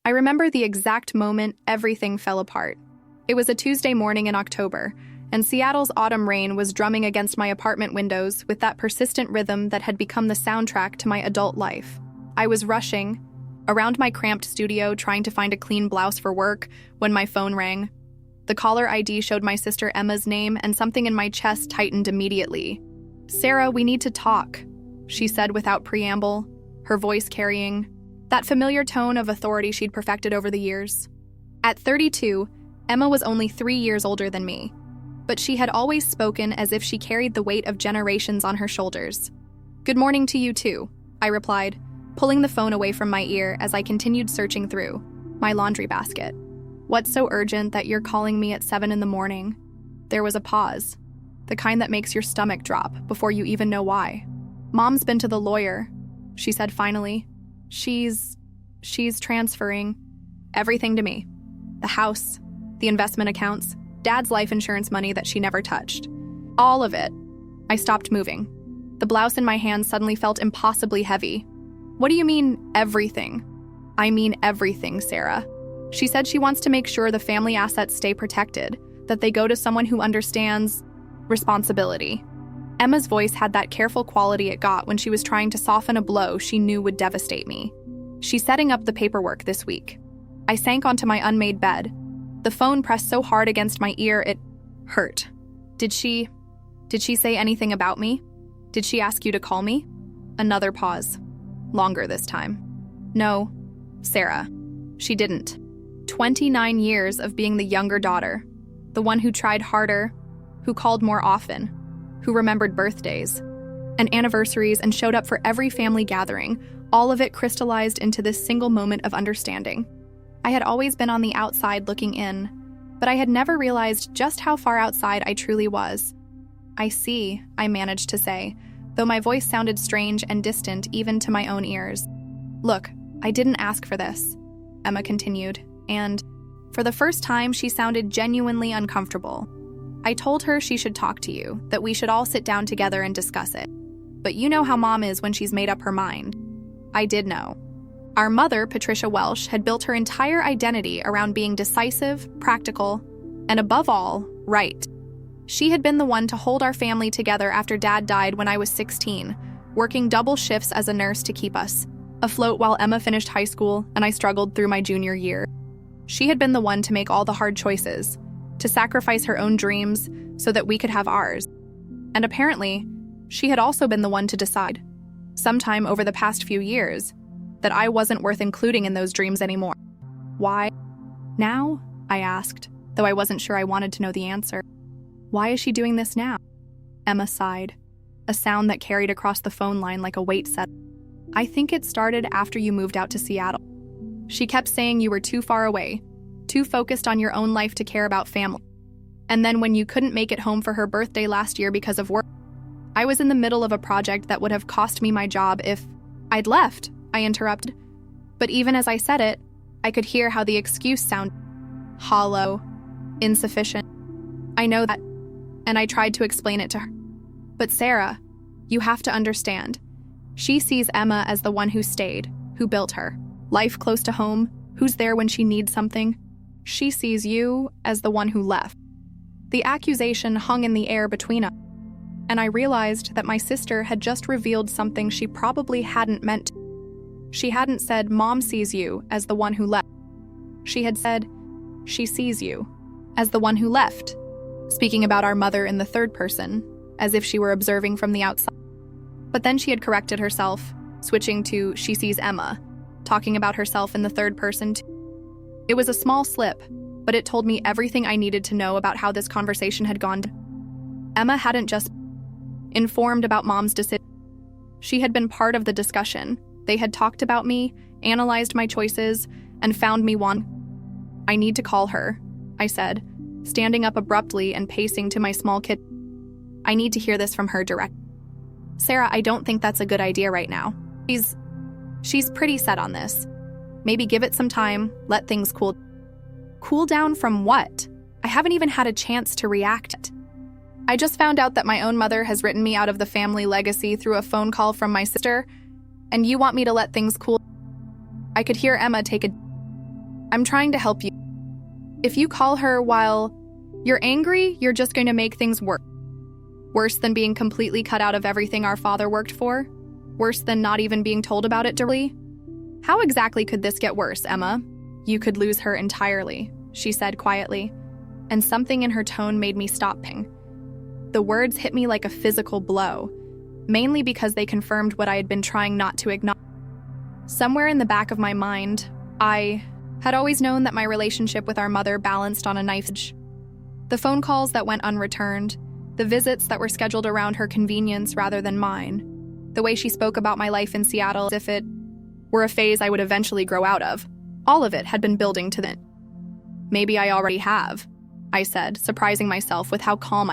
I remember the exact moment everything fell apart. It was a Tuesday morning in October, and Seattle's autumn rain was drumming against my apartment windows with that persistent rhythm that had become the soundtrack to my adult life. I was rushing around my cramped studio trying to find a clean blouse for work when my phone rang. The caller ID showed my sister Emma's name, and something in my chest tightened immediately. "Sarah, we need to talk," she said without preamble, her voice carrying that familiar tone of authority she'd perfected over the years. At 32, Emma was only 3 years older than me, but she had always spoken as if she carried the weight of generations on her shoulders. "Good morning to you too," I replied, pulling the phone away from my ear as I continued searching through my laundry basket. "What's so urgent that you're calling me at 7 in the morning?" There was a pause, the kind that makes your stomach drop before you even know why. "Mom's been to the lawyer," she said finally. She's transferring everything to me. The house, the investment accounts, Dad's life insurance money that she never touched. All of it." I stopped moving. The blouse in my hand suddenly felt impossibly heavy. "What do you mean, everything?" "I mean everything, Sarah. She said she wants to make sure the family assets stay protected, that they go to someone who understands responsibility." Emma's voice had that careful quality it got when she was trying to soften a blow she knew would devastate me. "She's setting up the paperwork this week." I sank onto my unmade bed. The phone pressed so hard against my ear it hurt. Did she say anything about me? Did she ask you to call me?" Another pause. Longer this time. "No, Sarah, she didn't." 29 years of being the younger daughter, the one who tried harder, who called more often, who remembered birthdays and anniversaries and showed up for every family gathering, all of it crystallized into this single moment of understanding. I had always been on the outside looking in, but I had never realized just how far outside I truly was. "I see," I managed to say, though my voice sounded strange and distant even to my own ears. "Look, I didn't ask for this," Emma continued, and for the first time she sounded genuinely uncomfortable. "I told her she should talk to you, that we should all sit down together and discuss it. But you know how Mom is when she's made up her mind." I did know. Our mother, Patricia Welsh, had built her entire identity around being decisive, practical, and above all, right. She had been the one to hold our family together after Dad died when I was 16, working double shifts as a nurse to keep us afloat while Emma finished high school and I struggled through my junior year. She had been the one to make all the hard choices, to sacrifice her own dreams so that we could have ours. And apparently, she had also been the one to decide, sometime over the past few years, that I wasn't worth including in those dreams anymore. "Why now?" I asked, though I wasn't sure I wanted to know the answer. "Why is she doing this now?" Emma sighed, a sound that carried across the phone line like a weight set. "I think it started after you moved out to Seattle. She kept saying you were too far away, too focused on your own life to care about family. And then when you couldn't make it home for her birthday last year because of work, I was in the middle of a project that would have cost me my job if I'd left," I interrupted. But even as I said it, I could hear how the excuse sounded hollow, insufficient. "I know that," and I tried to explain it to her. "But Sarah, you have to understand. She sees Emma as the one who stayed, who built her. Life close to home, who's there when she needs something. She sees you as the one who left." The accusation hung in the air between us, and I realized that my sister had just revealed something she probably hadn't meant to. She hadn't said, "Mom sees you as the one who left." She had said, "She sees you as the one who left," speaking about our mother in the third person, as if she were observing from the outside. But then she had corrected herself, switching to "she sees Emma," talking about herself in the third person too. It was a small slip, but it told me everything I needed to know about how this conversation had gone. Emma hadn't just informed about Mom's decision. She had been part of the discussion. They had talked about me, analyzed my choices, and found me one. "I need to call her," I said, standing up abruptly and pacing to my small kit. "I need to hear this from her direct." "Sarah, I don't think that's a good idea right now. She's pretty set on this. Maybe give it some time, let things cool." "Cool down from what? I haven't even had a chance to react. I just found out that my own mother has written me out of the family legacy through a phone call from my sister, and you want me to let things cool?" I could hear Emma take a I'm trying to help you. If you call her while you're angry, you're just going to make things worse. Worse than being completely cut out of everything our father worked for? Worse than not even being told about it directly? How exactly could this get worse, Emma? You could lose her entirely, she said quietly, and something in her tone made me stop. The words hit me like a physical blow, mainly because they confirmed what I had been trying not to acknowledge. Somewhere in the back of my mind, I had always known that my relationship with our mother balanced on a knife's edge. The phone calls that went unreturned, the visits that were scheduled around her convenience rather than mine, the way she spoke about my life in Seattle as if it were a phase I would eventually grow out of. All of it had been building to that. Maybe I already have, I said, surprising myself with how calm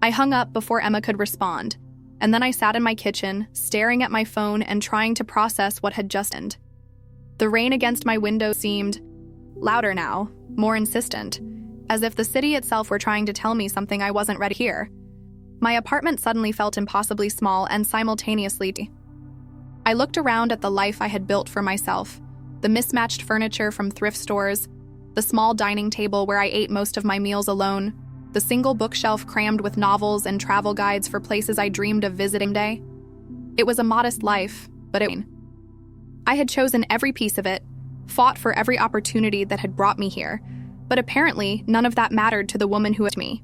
I hung up before Emma could respond, and then I sat in my kitchen, staring at my phone and trying to process what had just happened. The rain against my window seemed louder now, more insistent, as if the city itself were trying to tell me something I wasn't ready to hear. My apartment suddenly felt impossibly small and simultaneously. I looked around at the life I had built for myself, the mismatched furniture from thrift stores, the small dining table where I ate most of my meals alone, the single bookshelf crammed with novels and travel guides for places I dreamed of visiting day. It was a modest life, but I had chosen every piece of it, fought for every opportunity that had brought me here, but apparently none of that mattered to the woman who had me.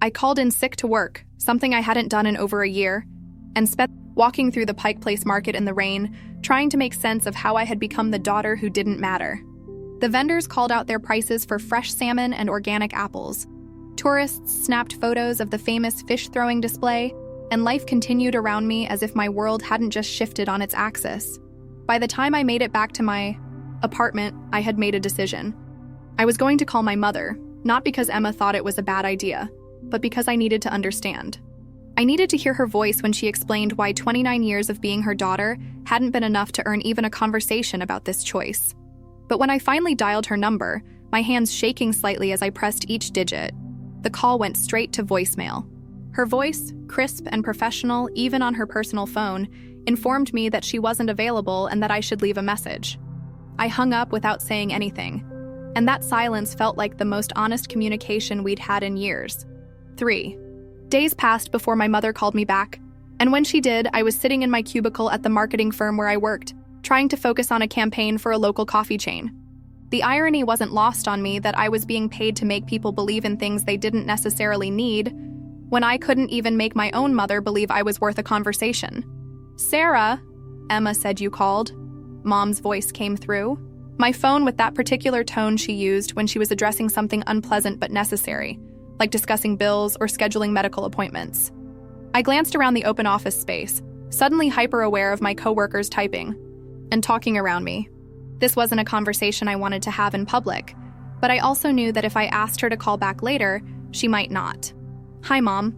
I called in sick to work, something I hadn't done in over a year, and spent walking through the Pike Place market in the rain, trying to make sense of how I had become the daughter who didn't matter. The vendors called out their prices for fresh salmon and organic apples. Tourists snapped photos of the famous fish-throwing display, and life continued around me as if my world hadn't just shifted on its axis. By the time I made it back to my apartment, I had made a decision. I was going to call my mother, not because Emma thought it was a bad idea, but because I needed to understand. I needed to hear her voice when she explained why 29 years of being her daughter hadn't been enough to earn even a conversation about this choice. But when I finally dialed her number, my hands shaking slightly as I pressed each digit, the call went straight to voicemail. Her voice, crisp and professional even on her personal phone, informed me that she wasn't available and that I should leave a message. I hung up without saying anything, and that silence felt like the most honest communication we'd had in years. 3 days passed before my mother called me back, and when she did, I was sitting in my cubicle at the marketing firm where I worked, trying to focus on a campaign for a local coffee chain. The irony wasn't lost on me that I was being paid to make people believe in things they didn't necessarily need, when I couldn't even make my own mother believe I was worth a conversation. "Sarah," Emma said you called. Mom's voice came through. My phone with that particular tone she used when she was addressing something unpleasant but necessary, like discussing bills or scheduling medical appointments. I glanced around the open office space, suddenly hyper-aware of my coworkers typing and talking around me. This wasn't a conversation I wanted to have in public, but I also knew that if I asked her to call back later, she might not. "Hi, Mom,"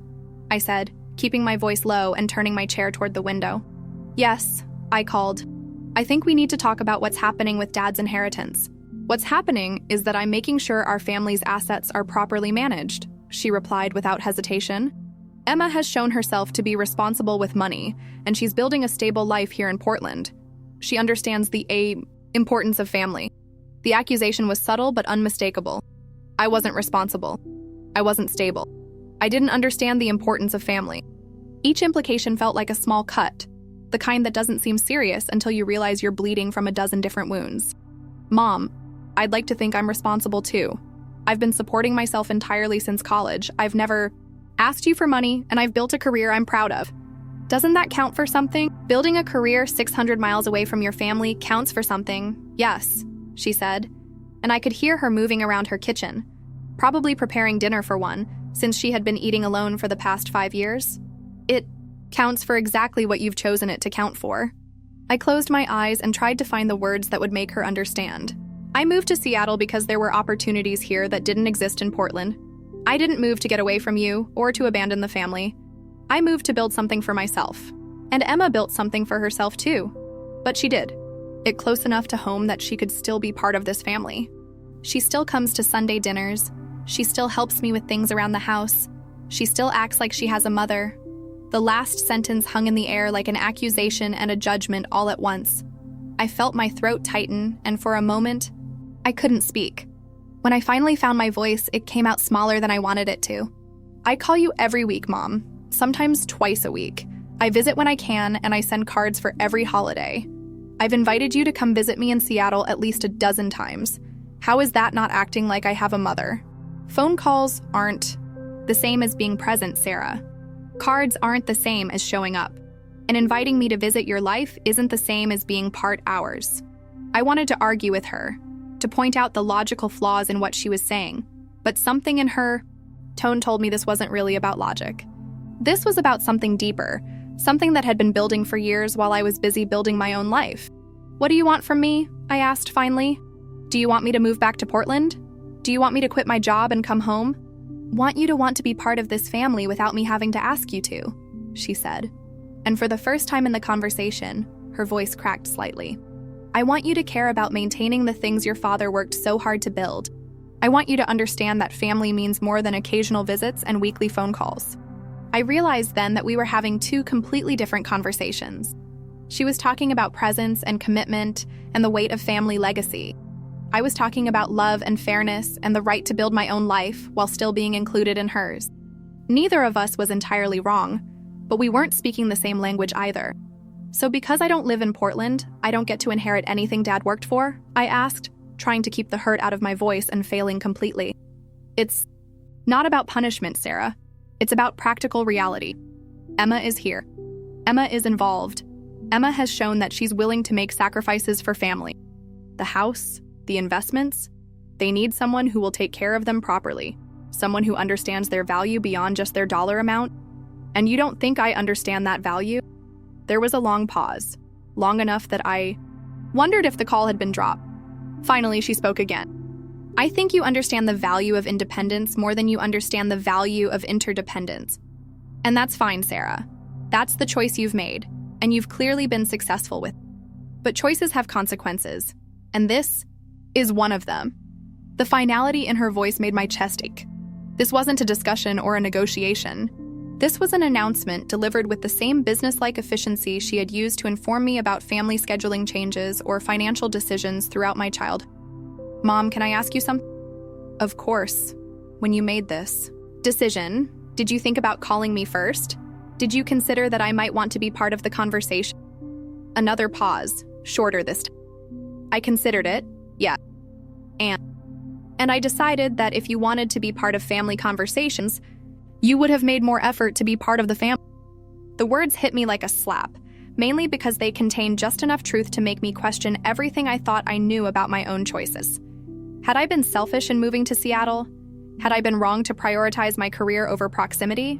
I said, keeping my voice low and turning my chair toward the window. "Yes," I called. "I think we need to talk about what's happening with Dad's inheritance." "What's happening is that I'm making sure our family's assets are properly managed," she replied without hesitation. "Emma has shown herself to be responsible with money, and she's building a stable life here in Portland. She understands the importance of family." The accusation was subtle but unmistakable. I wasn't responsible. I wasn't stable. I didn't understand the importance of family. Each implication felt like a small cut, the kind that doesn't seem serious until you realize you're bleeding from a dozen different wounds. "Mom, I'd like to think I'm responsible too. I've been supporting myself entirely since college. I've never asked you for money, and I've built a career I'm proud of. Doesn't that count for something? Building a career 600 miles away from your family counts for something." "Yes," she said, and I could hear her moving around her kitchen, probably preparing dinner for one, since she had been eating alone for the past 5 years. "It counts for exactly what you've chosen it to count for." I closed my eyes and tried to find the words that would make her understand. I moved to Seattle because there were opportunities here that didn't exist in Portland. I didn't move to get away from you or to abandon the family. I moved to build something for myself. And Emma built something for herself too. But she did. It close enough to home that she could still be part of this family. She still comes to Sunday dinners. She still helps me with things around the house. She still acts like she has a mother. The last sentence hung in the air like an accusation and a judgment all at once. I felt my throat tighten, and for a moment, I couldn't speak. When I finally found my voice, it came out smaller than I wanted it to. I call you every week, Mom, sometimes twice a week. I visit when I can, and I send cards for every holiday. I've invited you to come visit me in Seattle at least a dozen times. How is that not acting like I have a mother? Phone calls aren't the same as being present, Sarah. Cards aren't the same as showing up. And inviting me to visit your life isn't the same as being part ours. I wanted to argue with her, to point out the logical flaws in what she was saying, but something in her tone told me this wasn't really about logic. This was about something deeper, something that had been building for years while I was busy building my own life. What do you want from me? I asked finally. Do you want me to move back to Portland? Do you want me to quit my job and come home? Want you to want to be part of this family without me having to ask you to, she said. And for the first time in the conversation, her voice cracked slightly. I want you to care about maintaining the things your father worked so hard to build. I want you to understand that family means more than occasional visits and weekly phone calls. I realized then that we were having two completely different conversations. She was talking about presence and commitment and the weight of family legacy. I was talking about love and fairness and the right to build my own life while still being included in hers. Neither of us was entirely wrong, but we weren't speaking the same language either. So because I don't live in Portland, I don't get to inherit anything Dad worked for? I asked, trying to keep the hurt out of my voice and failing completely. It's not about punishment, Sarah. It's about practical reality. Emma is here. Emma is involved. Emma has shown that she's willing to make sacrifices for family. The house, the investments, they need someone who will take care of them properly, someone who understands their value beyond just their dollar amount. And you don't think I understand that value? There was a long pause, long enough that I wondered if the call had been dropped. Finally, she spoke again. I think you understand the value of independence more than you understand the value of interdependence. And that's fine, Sarah. That's the choice you've made, and you've clearly been successful with. But choices have consequences, and this is one of them. The finality in her voice made my chest ache. This wasn't a discussion or a negotiation. This was an announcement delivered with the same business-like efficiency she had used to inform me about family scheduling changes or financial decisions throughout my childhood. Mom, can I ask you something? Of course. When you made this decision, did you think about calling me first? Did you consider that I might want to be part of the conversation? Another pause, shorter this time. I considered it, yeah. And I decided that if you wanted to be part of family conversations, you would have made more effort to be part of the family. The words hit me like a slap, mainly because they contained just enough truth to make me question everything I thought I knew about my own choices. Had I been selfish in moving to Seattle? Had I been wrong to prioritize my career over proximity?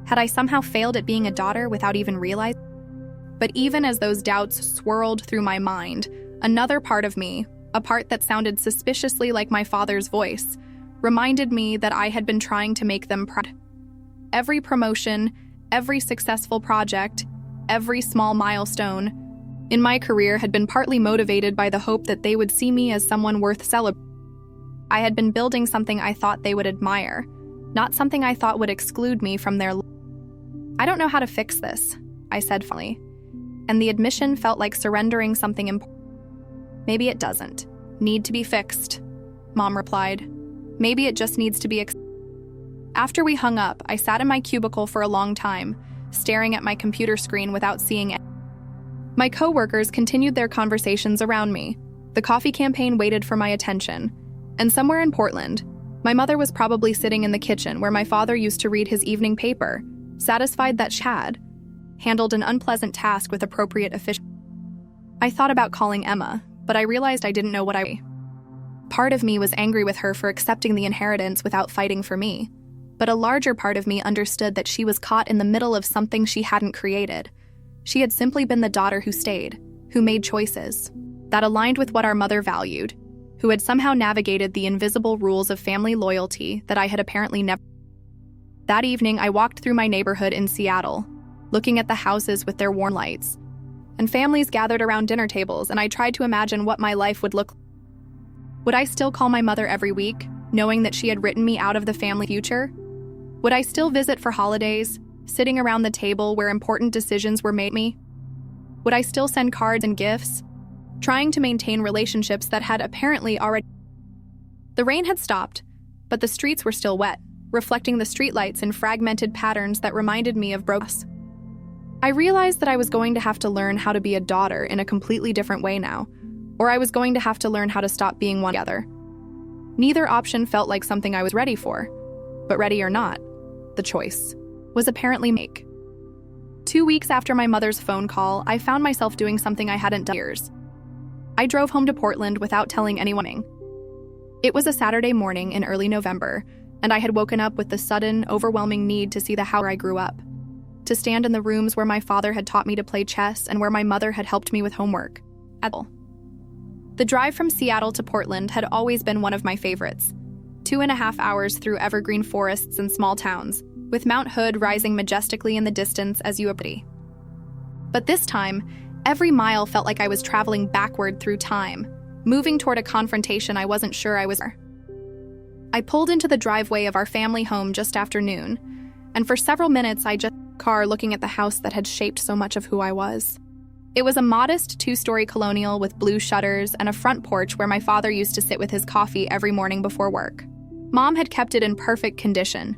Had I somehow failed at being a daughter without even realizing? But even as those doubts swirled through my mind, another part of me, a part that sounded suspiciously like my father's voice, reminded me that I had been trying to make them proud. Every promotion, every successful project, every small milestone in my career had been partly motivated by the hope that they would see me as someone worth celebrating. I had been building something I thought they would admire, not something I thought would exclude me from their life. I don't know how to fix this, I said finally, and the admission felt like surrendering something important. Maybe it doesn't need to be fixed, Mom replied. Maybe it just needs to be After we hung up, I sat in my cubicle for a long time, staring at my computer screen without seeing it. My coworkers continued their conversations around me. The coffee campaign waited for my attention. And somewhere in Portland, my mother was probably sitting in the kitchen where my father used to read his evening paper, satisfied that she had handled an unpleasant task with appropriate efficiency. I thought about calling Emma, but I realized I didn't know what I. Part of me was angry with her for accepting the inheritance without fighting for me, but a larger part of me understood that she was caught in the middle of something she hadn't created. She had simply been the daughter who stayed, who made choices that aligned with what our mother valued, who had somehow navigated the invisible rules of family loyalty that I had apparently never. That evening, I walked through my neighborhood in Seattle, looking at the houses with their warm lights, and families gathered around dinner tables, and I tried to imagine what my life would look like. Would I still call my mother every week, knowing that she had written me out of the family future? Would I still visit for holidays, sitting around the table where important decisions were made me? Would I still send cards and gifts, trying to maintain relationships that had apparently already. The rain had stopped, but the streets were still wet, reflecting the streetlights in fragmented patterns that reminded me of brokenness. I realized that I was going to have to learn how to be a daughter in a completely different way now, or I was going to have to learn how to stop being one together. Neither option felt like something I was ready for, but ready or not, the choice was apparently make. 2 weeks after my mother's phone call, I found myself doing something I hadn't done in years. I drove home to Portland without telling anyone. It was a Saturday morning in early November, and I had woken up with the sudden, overwhelming need to see the house where I grew up, to stand in the rooms where my father had taught me to play chess and where my mother had helped me with homework. The drive from Seattle to Portland had always been one of my favorites. 2.5 hours through evergreen forests and small towns, with Mount Hood rising majestically in the distance as you approach. But this time, every mile felt like I was traveling backward through time, moving toward a confrontation I wasn't sure I was. I pulled into the driveway of our family home just after noon, and for several minutes I just car looking at the house that had shaped so much of who I was. It was a modest 2-story colonial with blue shutters and a front porch where my father used to sit with his coffee every morning before work. Mom had kept it in perfect condition,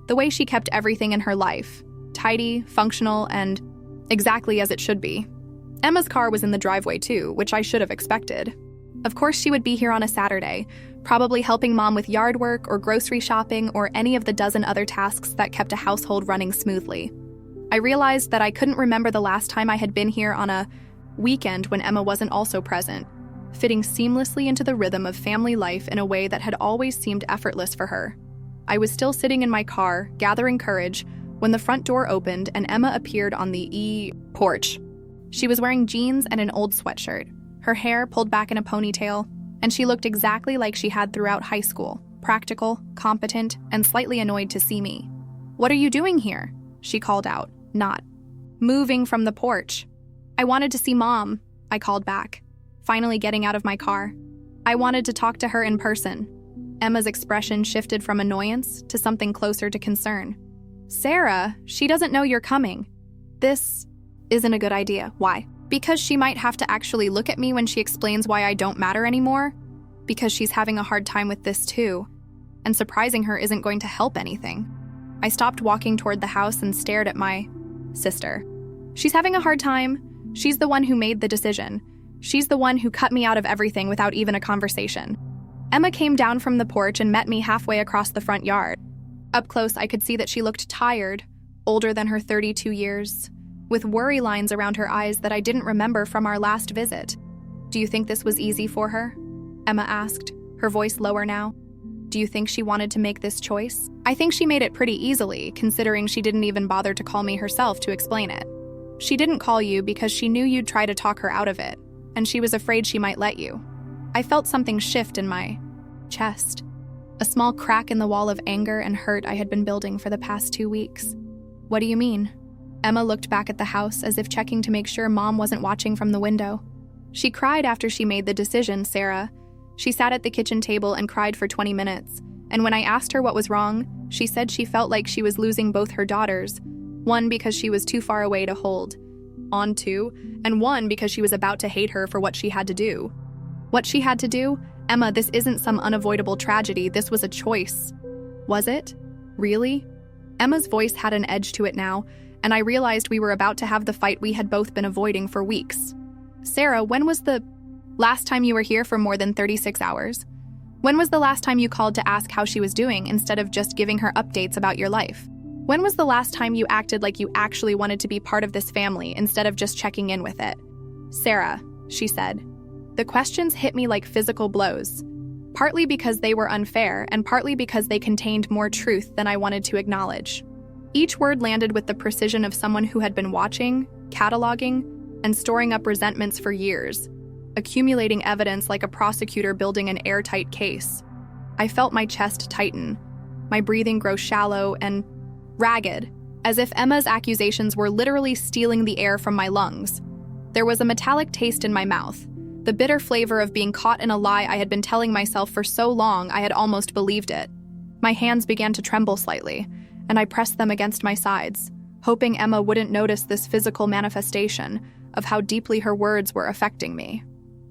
the way she kept everything in her life, tidy, functional, and exactly as it should be. Emma's car was in the driveway too, which I should have expected. Of course she would be here on a Saturday, probably helping Mom with yard work or grocery shopping or any of the dozen other tasks that kept a household running smoothly. I realized that I couldn't remember the last time I had been here on a weekend when Emma wasn't also present, fitting seamlessly into the rhythm of family life in a way that had always seemed effortless for her. I was still sitting in my car, gathering courage, when the front door opened and Emma appeared on the porch. She was wearing jeans and an old sweatshirt, her hair pulled back in a ponytail, and she looked exactly like she had throughout high school, practical, competent, and slightly annoyed to see me. "What are you doing here?" she called out, not moving from the porch. "I wanted to see Mom," I called back, finally getting out of my car. "I wanted to talk to her in person." Emma's expression shifted from annoyance to something closer to concern. "Sarah, she doesn't know you're coming. This isn't a good idea." "Why?" "Because she might have to actually look at me when she explains why I don't matter anymore. Because she's having a hard time with this too. And surprising her isn't going to help anything." I stopped walking toward the house and stared at my sister. "She's having a hard time. She's the one who made the decision. She's the one who cut me out of everything without even a conversation." Emma came down from the porch and met me halfway across the front yard. Up close, I could see that she looked tired, older than her 32 years, with worry lines around her eyes that I didn't remember from our last visit. "Do you think this was easy for her?" Emma asked, her voice lower now. "Do you think she wanted to make this choice?" "I think she made it pretty easily, considering she didn't even bother to call me herself to explain it. She didn't call you because she knew you'd try to talk her out of it, and she was afraid she might let you." I felt something shift in my chest, a small crack in the wall of anger and hurt I had been building for the past 2 weeks. "What do you mean?" Emma looked back at the house as if checking to make sure Mom wasn't watching from the window. "She cried after she made the decision, Sarah. She sat at the kitchen table and cried for 20 minutes, and when I asked her what was wrong, she said she felt like she was losing both her daughters, one because she was too far away to hold on to, and one because she was about to hate her for what she had to do." "What she had to do? Emma, this isn't some unavoidable tragedy, this was a choice." "Was it? Really?" Emma's voice had an edge to it now, and I realized we were about to have the fight we had both been avoiding for weeks. "Sarah, when was the last time you were here for more than 36 hours? When was the last time you called to ask how she was doing instead of just giving her updates about your life? When was the last time you acted like you actually wanted to be part of this family instead of just checking in with it?" "Sarah," she said. The questions hit me like physical blows, partly because they were unfair and partly because they contained more truth than I wanted to acknowledge. Each word landed with the precision of someone who had been watching, cataloging, and storing up resentments for years, accumulating evidence like a prosecutor building an airtight case. I felt my chest tighten, my breathing grow shallow and ragged, as if Emma's accusations were literally stealing the air from my lungs. There was a metallic taste in my mouth, the bitter flavor of being caught in a lie I had been telling myself for so long I had almost believed it. My hands began to tremble slightly, and I pressed them against my sides, hoping Emma wouldn't notice this physical manifestation of how deeply her words were affecting me.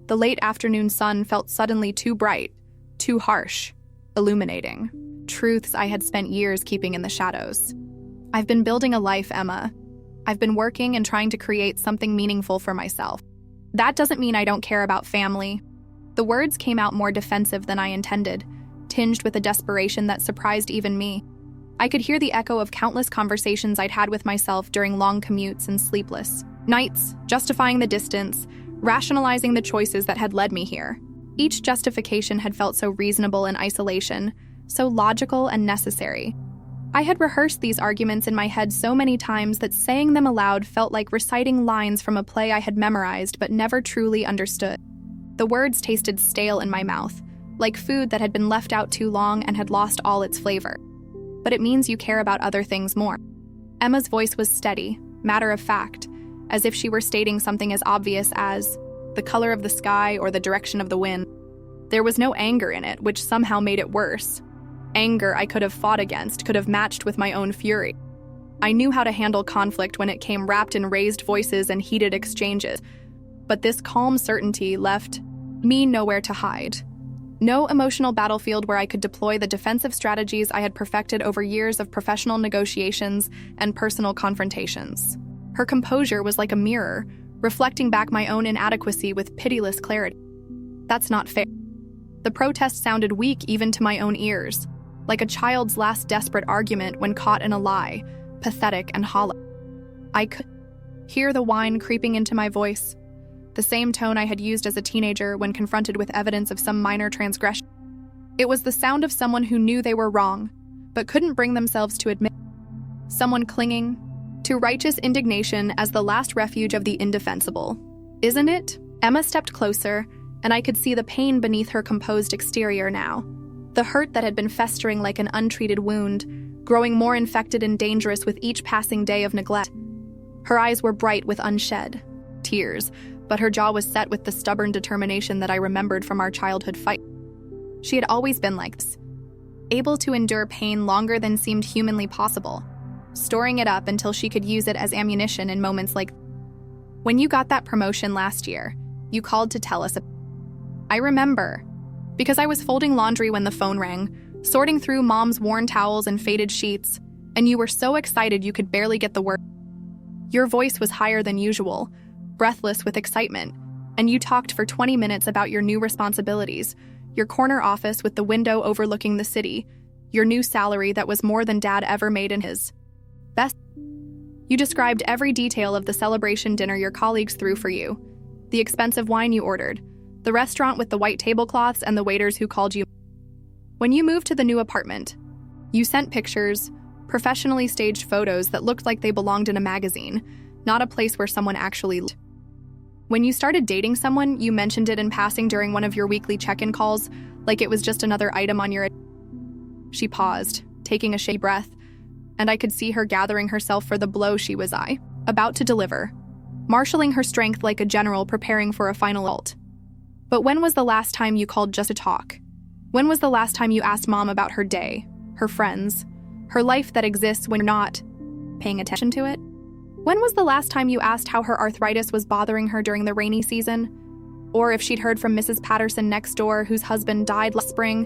The late afternoon sun felt suddenly too bright, too harsh, illuminating. Truths I had spent years keeping in the shadows. I've been building a life, Emma. I've been working and trying to create something meaningful for myself. That doesn't mean I don't care about family. The words came out more defensive than I intended, tinged with a desperation that surprised even me. I could hear the echo of countless conversations I'd had with myself during long commutes and sleepless nights, justifying the distance, rationalizing the choices that had led me here. Each justification had felt so reasonable in isolation, so logical and necessary. I had rehearsed these arguments in my head so many times that saying them aloud felt like reciting lines from a play I had memorized but never truly understood. The words tasted stale in my mouth, like food that had been left out too long and had lost all its flavor. But it means you care about other things more. Emma's voice was steady, matter of fact, as if she were stating something as obvious as the color of the sky or the direction of the wind. There was no anger in it, which somehow made it worse. Anger I could have fought against, could have matched with my own fury. I knew how to handle conflict when it came wrapped in raised voices and heated exchanges, but this calm certainty left me nowhere to hide. No emotional battlefield where I could deploy the defensive strategies I had perfected over years of professional negotiations and personal confrontations. Her composure was like a mirror, reflecting back my own inadequacy with pitiless clarity. That's not fair. The protest sounded weak even to my own ears, like a child's last desperate argument when caught in a lie, pathetic and hollow. I could hear the whine creeping into my voice, the same tone I had used as a teenager when confronted with evidence of some minor transgression. It was the sound of someone who knew they were wrong, but couldn't bring themselves to admit. Someone clinging to righteous indignation as the last refuge of the indefensible. Isn't it? Emma stepped closer, and I could see the pain beneath her composed exterior now. The hurt that had been festering like an untreated wound, growing more infected and dangerous with each passing day of neglect. Her eyes were bright with unshed tears, but her jaw was set with the stubborn determination that I remembered from our childhood fight. She had always been like this, able to endure pain longer than seemed humanly possible, storing it up until she could use it as ammunition in moments like, when you got that promotion last year, you called to tell us. I remember, because I was folding laundry when the phone rang, sorting through Mom's worn towels and faded sheets, and you were so excited you could barely get the word. Your voice was higher than usual, breathless with excitement, and you talked for 20 minutes about your new responsibilities, your corner office with the window overlooking the city, your new salary that was more than Dad ever made in his best. You described every detail of the celebration dinner your colleagues threw for you, the expensive wine you ordered, the restaurant with the white tablecloths and the waiters who called you. When you moved to the new apartment, you sent pictures, professionally staged photos that looked like they belonged in a magazine, not a place where someone actually lived. When you started dating someone, you mentioned it in passing during one of your weekly check-in calls, like it was just another item on your... She paused, taking a shady breath, and I could see her gathering herself for the blow she was about to deliver, marshaling her strength like a general preparing for a final assault. But when was the last time you called just to talk? When was the last time you asked Mom about her day, her friends, her life that exists when you're not paying attention to it? When was the last time you asked how her arthritis was bothering her during the rainy season? Or if she'd heard from Mrs. Patterson next door whose husband died last spring?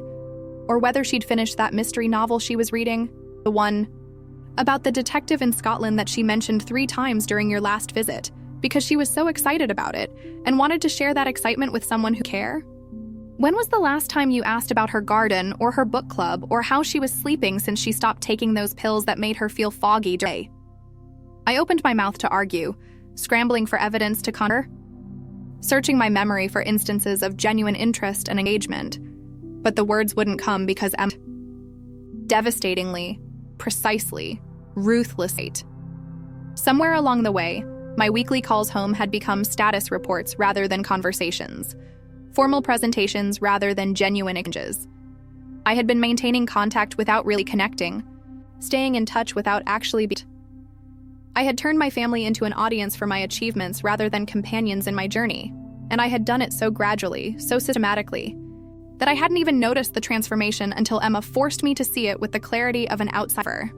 Or whether she'd finished that mystery novel she was reading? The one about the detective in Scotland that she mentioned 3 times during your last visit, because she was so excited about it and wanted to share that excitement with someone who cared? When was the last time you asked about her garden or her book club or how she was sleeping since she stopped taking those pills that made her feel foggy today? I opened my mouth to argue, scrambling for evidence to counter, searching my memory for instances of genuine interest and engagement, but the words wouldn't come because Emma devastatingly, precisely, ruthlessly. Somewhere along the way, my weekly calls home had become status reports rather than conversations, formal presentations rather than genuine exchanges. I had been maintaining contact without really connecting, staying in touch without actually being. I had turned my family into an audience for my achievements rather than companions in my journey, and I had done it so gradually, so systematically, that I hadn't even noticed the transformation until Emma forced me to see it with the clarity of an outsider.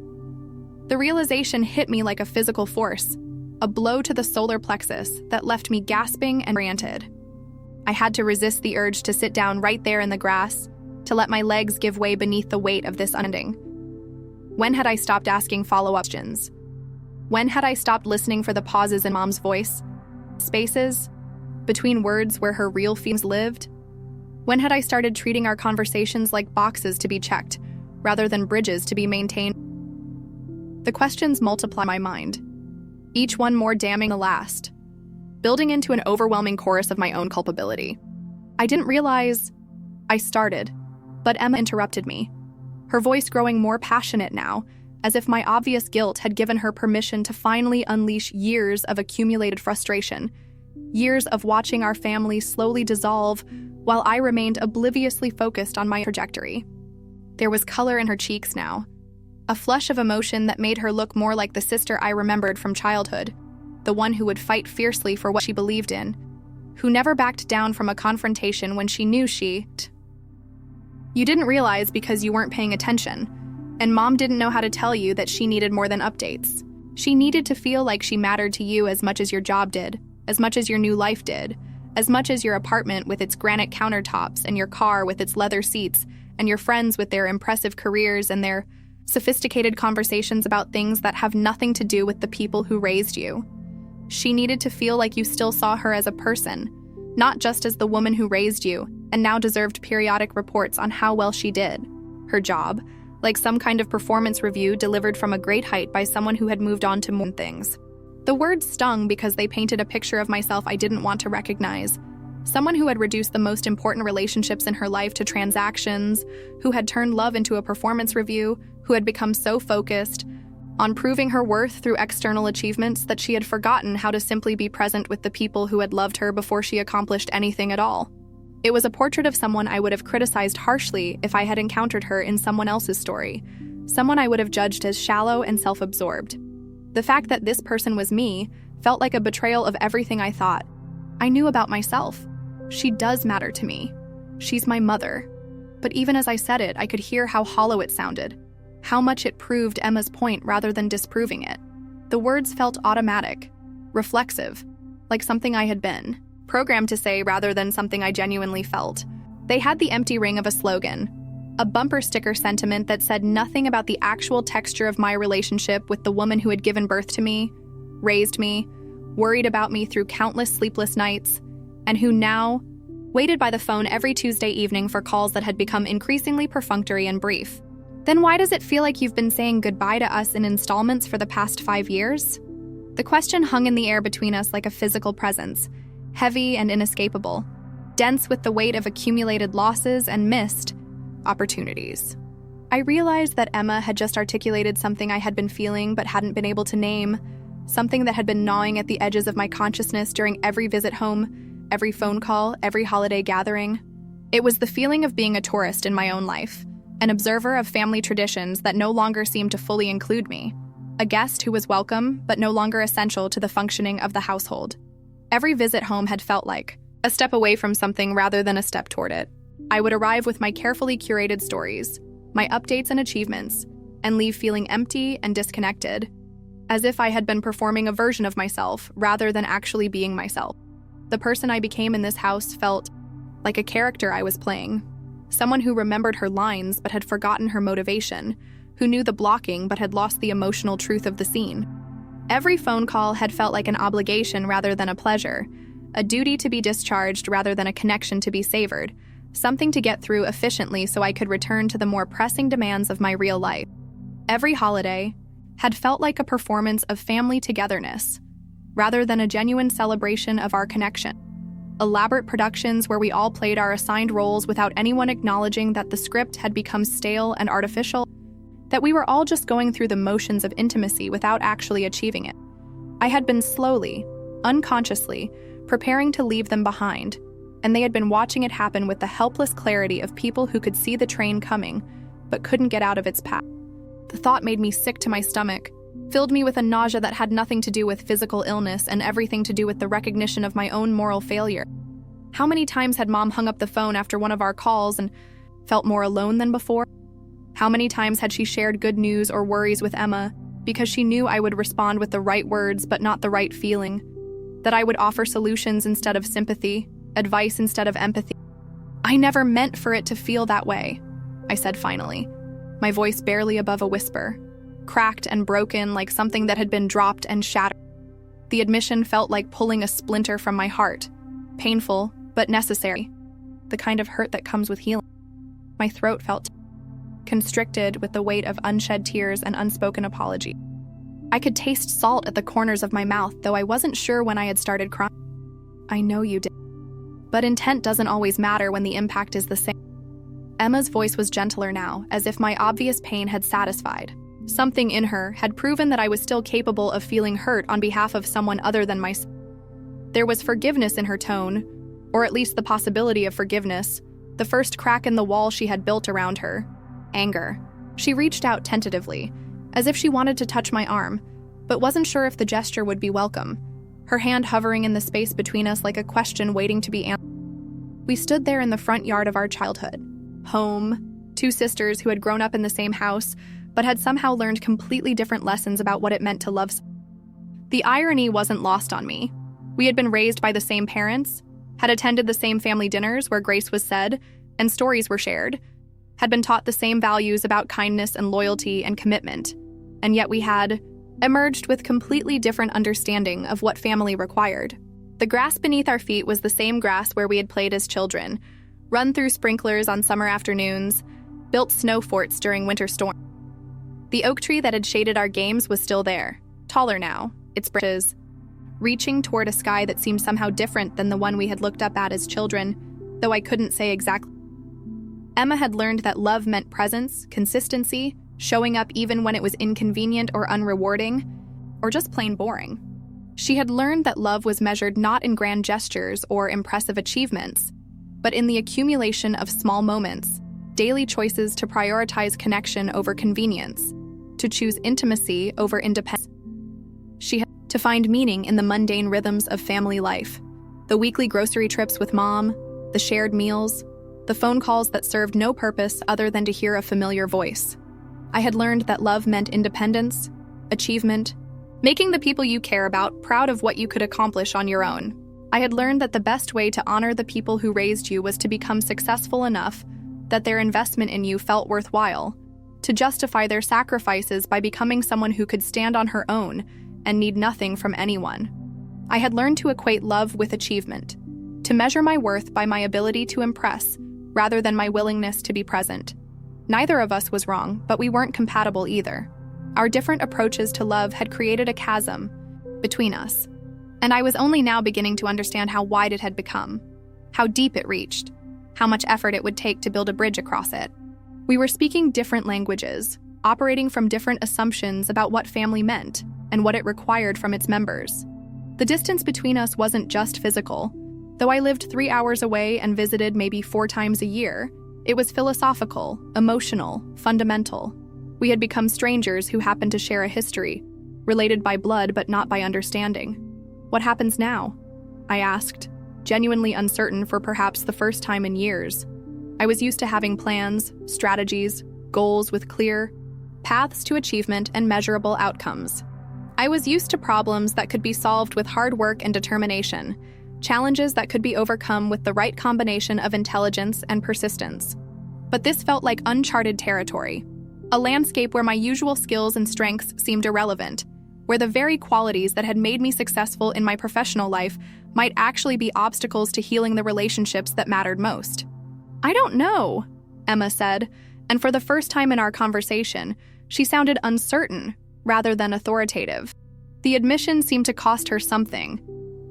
The realization hit me like a physical force, a blow to the solar plexus that left me gasping and oriented. I had to resist the urge to sit down right there in the grass, to let my legs give way beneath the weight of this unending. When had I stopped asking follow-up questions? When had I stopped listening for the pauses in Mom's voice? Spaces between words where her real feelings lived? When had I started treating our conversations like boxes to be checked, rather than bridges to be maintained? The questions multiply in my mind, each one more damning than the last, building into an overwhelming chorus of my own culpability. I didn't realize I started, but Emma interrupted me, her voice growing more passionate now, as if my obvious guilt had given her permission to finally unleash years of accumulated frustration, years of watching our family slowly dissolve while I remained obliviously focused on my trajectory. There was color in her cheeks now, a flush of emotion that made her look more like the sister I remembered from childhood, the one who would fight fiercely for what she believed in, who never backed down from a confrontation when she knew You didn't realize because you weren't paying attention, and Mom didn't know how to tell you that she needed more than updates. She needed to feel like she mattered to you as much as your job did, as much as your new life did, as much as your apartment with its granite countertops and your car with its leather seats and your friends with their impressive careers and their sophisticated conversations about things that have nothing to do with the people who raised you. She needed to feel like you still saw her as a person, not just as the woman who raised you and now deserved periodic reports on how well she did her job, like some kind of performance review delivered from a great height by someone who had moved on to more things. The words stung because they painted a picture of myself I didn't want to recognize. Someone who had reduced the most important relationships in her life to transactions, who had turned love into a performance review, who had become so focused on proving her worth through external achievements that she had forgotten how to simply be present with the people who had loved her before she accomplished anything at all. It was a portrait of someone I would have criticized harshly if I had encountered her in someone else's story, someone I would have judged as shallow and self-absorbed. The fact that this person was me felt like a betrayal of everything I thought I knew about myself. She does matter to me. She's my mother. But even as I said it, I could hear how hollow it sounded, how much it proved Emma's point rather than disproving it. The words felt automatic, reflexive, like something I had been programmed to say rather than something I genuinely felt. They had the empty ring of a slogan, a bumper sticker sentiment that said nothing about the actual texture of my relationship with the woman who had given birth to me, raised me, worried about me through countless sleepless nights, and who now waited by the phone every Tuesday evening for calls that had become increasingly perfunctory and brief. Then why does it feel like you've been saying goodbye to us in installments for the past 5 years? The question hung in the air between us like a physical presence, heavy and inescapable, dense with the weight of accumulated losses and missed opportunities. I realized that Emma had just articulated something I had been feeling but hadn't been able to name, something that had been gnawing at the edges of my consciousness during every visit home, every phone call, every holiday gathering. It was the feeling of being a tourist in my own life, an observer of family traditions that no longer seemed to fully include me, a guest who was welcome but no longer essential to the functioning of the household. Every visit home had felt like a step away from something rather than a step toward it. I would arrive with my carefully curated stories, my updates and achievements, and leave feeling empty and disconnected, as if I had been performing a version of myself rather than actually being myself. The person I became in this house felt like a character I was playing, someone who remembered her lines but had forgotten her motivation, who knew the blocking but had lost the emotional truth of the scene. Every phone call had felt like an obligation rather than a pleasure, a duty to be discharged rather than a connection to be savored, something to get through efficiently so I could return to the more pressing demands of my real life. Every holiday had felt like a performance of family togetherness, rather than a genuine celebration of our connection. Elaborate productions where we all played our assigned roles without anyone acknowledging that the script had become stale and artificial, that we were all just going through the motions of intimacy without actually achieving it. I had been slowly, unconsciously, preparing to leave them behind, and they had been watching it happen with the helpless clarity of people who could see the train coming, but couldn't get out of its path. The thought made me sick to my stomach, filled me with a nausea that had nothing to do with physical illness and everything to do with the recognition of my own moral failure. How many times had Mom hung up the phone after one of our calls and felt more alone than before? How many times had she shared good news or worries with Emma because she knew I would respond with the right words but not the right feeling, that I would offer solutions instead of sympathy, advice instead of empathy. "I never meant for it to feel that way," I said finally, my voice barely above a whisper, cracked and broken like something that had been dropped and shattered. The admission felt like pulling a splinter from my heart, painful but necessary, the kind of hurt that comes with healing. My throat felt constricted with the weight of unshed tears and unspoken apology. I could taste salt at the corners of my mouth, though I wasn't sure when I had started crying. "I know you did. But intent doesn't always matter when the impact is the same." Emma's voice was gentler now, as if my obvious pain had satisfied. Something in her had proven that I was still capable of feeling hurt on behalf of someone other than myself. There was forgiveness in her tone, or at least the possibility of forgiveness, the first crack in the wall she had built around her. Anger. She reached out tentatively, as if she wanted to touch my arm, but wasn't sure if the gesture would be welcome, her hand hovering in the space between us like a question waiting to be answered. We stood there in the front yard of our childhood. Home, two sisters who had grown up in the same house, but had somehow learned completely different lessons about what it meant to love. The irony wasn't lost on me. We had been raised by the same parents, had attended the same family dinners where grace was said and stories were shared, had been taught the same values about kindness and loyalty and commitment, and yet we had emerged with completely different understanding of what family required. The grass beneath our feet was the same grass where we had played as children, run through sprinklers on summer afternoons, built snow forts during winter storms. The oak tree that had shaded our games was still there, taller now, its branches reaching toward a sky that seemed somehow different than the one we had looked up at as children, though I couldn't say exactly. Emma had learned that love meant presence, consistency, showing up even when it was inconvenient or unrewarding, or just plain boring. She had learned that love was measured not in grand gestures or impressive achievements, but in the accumulation of small moments, daily choices to prioritize connection over convenience, to choose intimacy over independence. She had to find meaning in the mundane rhythms of family life, the weekly grocery trips with mom, the shared meals, the phone calls that served no purpose other than to hear a familiar voice. I had learned that love meant independence, achievement, making the people you care about proud of what you could accomplish on your own. I had learned that the best way to honor the people who raised you was to become successful enough that their investment in you felt worthwhile, to justify their sacrifices by becoming someone who could stand on her own and need nothing from anyone. I had learned to equate love with achievement, to measure my worth by my ability to impress rather than my willingness to be present. Neither of us was wrong, but we weren't compatible either. Our different approaches to love had created a chasm between us, and I was only now beginning to understand how wide it had become, how deep it reached, how much effort it would take to build a bridge across it. We were speaking different languages, operating from different assumptions about what family meant and what it required from its members. The distance between us wasn't just physical. Though I lived 3 hours away and visited maybe 4 times a year, it was philosophical, emotional, fundamental. We had become strangers who happened to share a history, related by blood but not by understanding. What happens now? I asked, genuinely uncertain for perhaps the first time in years. I was used to having plans, strategies, goals with clear paths to achievement and measurable outcomes. I was used to problems that could be solved with hard work and determination, challenges that could be overcome with the right combination of intelligence and persistence. But this felt like uncharted territory, a landscape where my usual skills and strengths seemed irrelevant, where the very qualities that had made me successful in my professional life might actually be obstacles to healing the relationships that mattered most. "I don't know," Emma said, and for the first time in our conversation, she sounded uncertain rather than authoritative. The admission seemed to cost her something.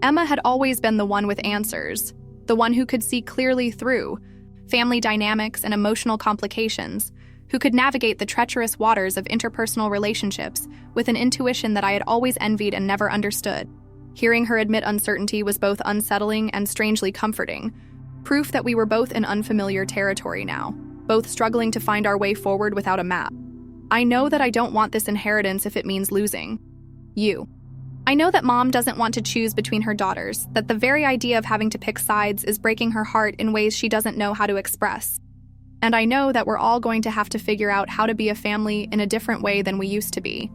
Emma had always been the one with answers, the one who could see clearly through family dynamics and emotional complications, who could navigate the treacherous waters of interpersonal relationships with an intuition that I had always envied and never understood. Hearing her admit uncertainty was both unsettling and strangely comforting, proof that we were both in unfamiliar territory now, both struggling to find our way forward without a map. I know that I don't want this inheritance if it means losing you. I know that Mom doesn't want to choose between her daughters, that the very idea of having to pick sides is breaking her heart in ways she doesn't know how to express. And I know that we're all going to have to figure out how to be a family in a different way than we used to be,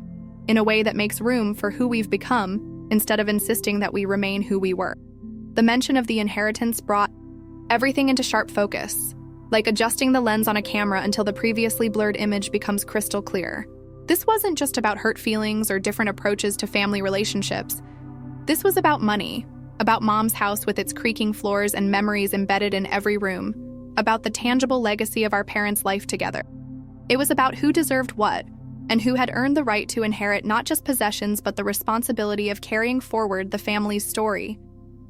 in a way that makes room for who we've become instead of insisting that we remain who we were. The mention of the inheritance brought everything into sharp focus, like adjusting the lens on a camera until the previously blurred image becomes crystal clear. This wasn't just about hurt feelings or different approaches to family relationships. This was about money, about Mom's house with its creaking floors and memories embedded in every room, about the tangible legacy of our parents' life together. It was about who deserved what, and who had earned the right to inherit not just possessions but the responsibility of carrying forward the family's story,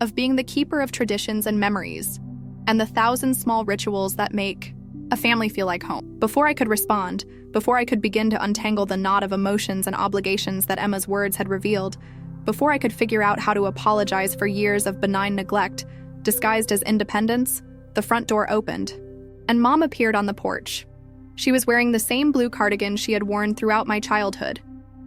of being the keeper of traditions and memories, and the thousand small rituals that make a family feel like home. Before I could respond, before I could begin to untangle the knot of emotions and obligations that Emma's words had revealed, before I could figure out how to apologize for years of benign neglect, disguised as independence, the front door opened, and Mom appeared on the porch. She was wearing the same blue cardigan she had worn throughout my childhood,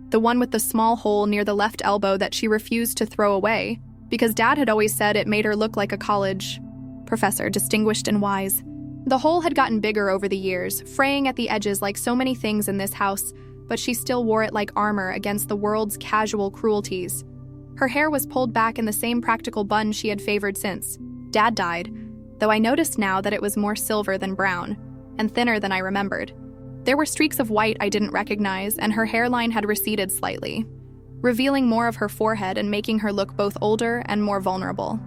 the one with the small hole near the left elbow that she refused to throw away, because Dad had always said it made her look like a college professor, distinguished and wise. The hole had gotten bigger over the years, fraying at the edges like so many things in this house, but she still wore it like armor against the world's casual cruelties. Her hair was pulled back in the same practical bun she had favored since Dad died, though I noticed now that it was more silver than brown, and thinner than I remembered. There were streaks of white I didn't recognize, and her hairline had receded slightly, revealing more of her forehead and making her look both older and more vulnerable.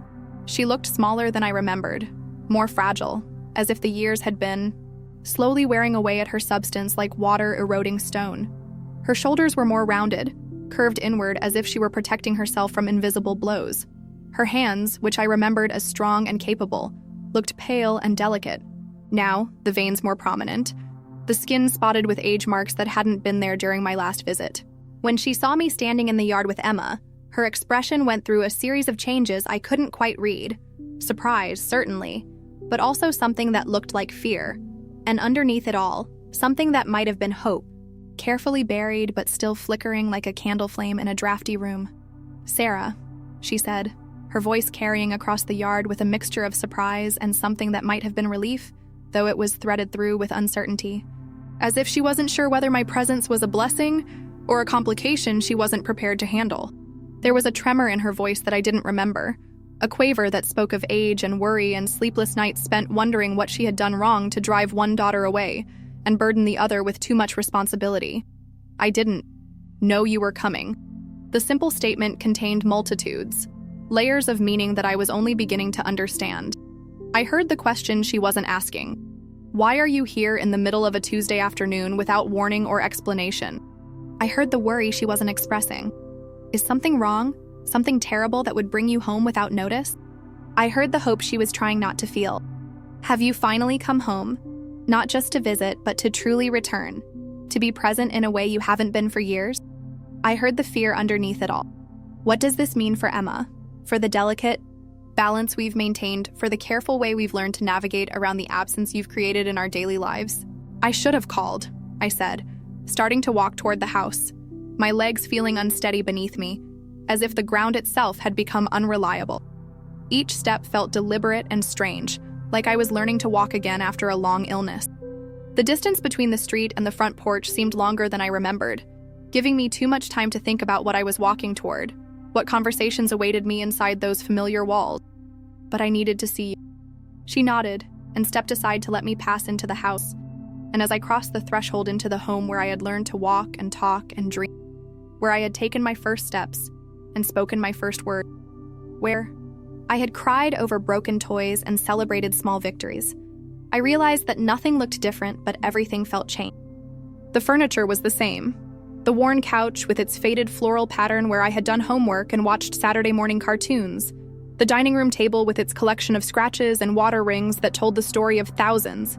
She looked smaller than I remembered, more fragile, as if the years had been slowly wearing away at her substance like water eroding stone. Her shoulders were more rounded, curved inward as if she were protecting herself from invisible blows. Her hands, which I remembered as strong and capable, looked pale and delicate. Now, the veins more prominent, the skin spotted with age marks that hadn't been there during my last visit. When she saw me standing in the yard with Emma, her expression went through a series of changes I couldn't quite read. Surprise, certainly, but also something that looked like fear. And underneath it all, something that might have been hope, carefully buried but still flickering like a candle flame in a drafty room. "Sarah," she said, her voice carrying across the yard with a mixture of surprise and something that might have been relief, though it was threaded through with uncertainty. As if she wasn't sure whether my presence was a blessing or a complication she wasn't prepared to handle. There was a tremor in her voice that I didn't remember, a quaver that spoke of age and worry and sleepless nights spent wondering what she had done wrong to drive one daughter away and burden the other with too much responsibility. "I didn't know you were coming." The simple statement contained multitudes, layers of meaning that I was only beginning to understand. I heard the question she wasn't asking. Why are you here in the middle of a Tuesday afternoon without warning or explanation? I heard the worry she wasn't expressing. Is something wrong? Something terrible that would bring you home without notice? I heard the hope she was trying not to feel. Have you finally come home? Not just to visit, but to truly return. To be present in a way you haven't been for years? I heard the fear underneath it all. What does this mean for Emma? For the delicate balance we've maintained, for the careful way we've learned to navigate around the absence you've created in our daily lives? "I should have called," I said, starting to walk toward the house, my legs feeling unsteady beneath me, as if the ground itself had become unreliable. Each step felt deliberate and strange, like I was learning to walk again after a long illness. The distance between the street and the front porch seemed longer than I remembered, giving me too much time to think about what I was walking toward, what conversations awaited me inside those familiar walls. But I needed to see you. She nodded and stepped aside to let me pass into the house, and as I crossed the threshold into the home where I had learned to walk and talk and dream, where I had taken my first steps and spoken my first word, where I had cried over broken toys and celebrated small victories, I realized that nothing looked different, but everything felt changed. The furniture was the same. The worn couch with its faded floral pattern where I had done homework and watched Saturday morning cartoons. The dining room table with its collection of scratches and water rings that told the story of thousands.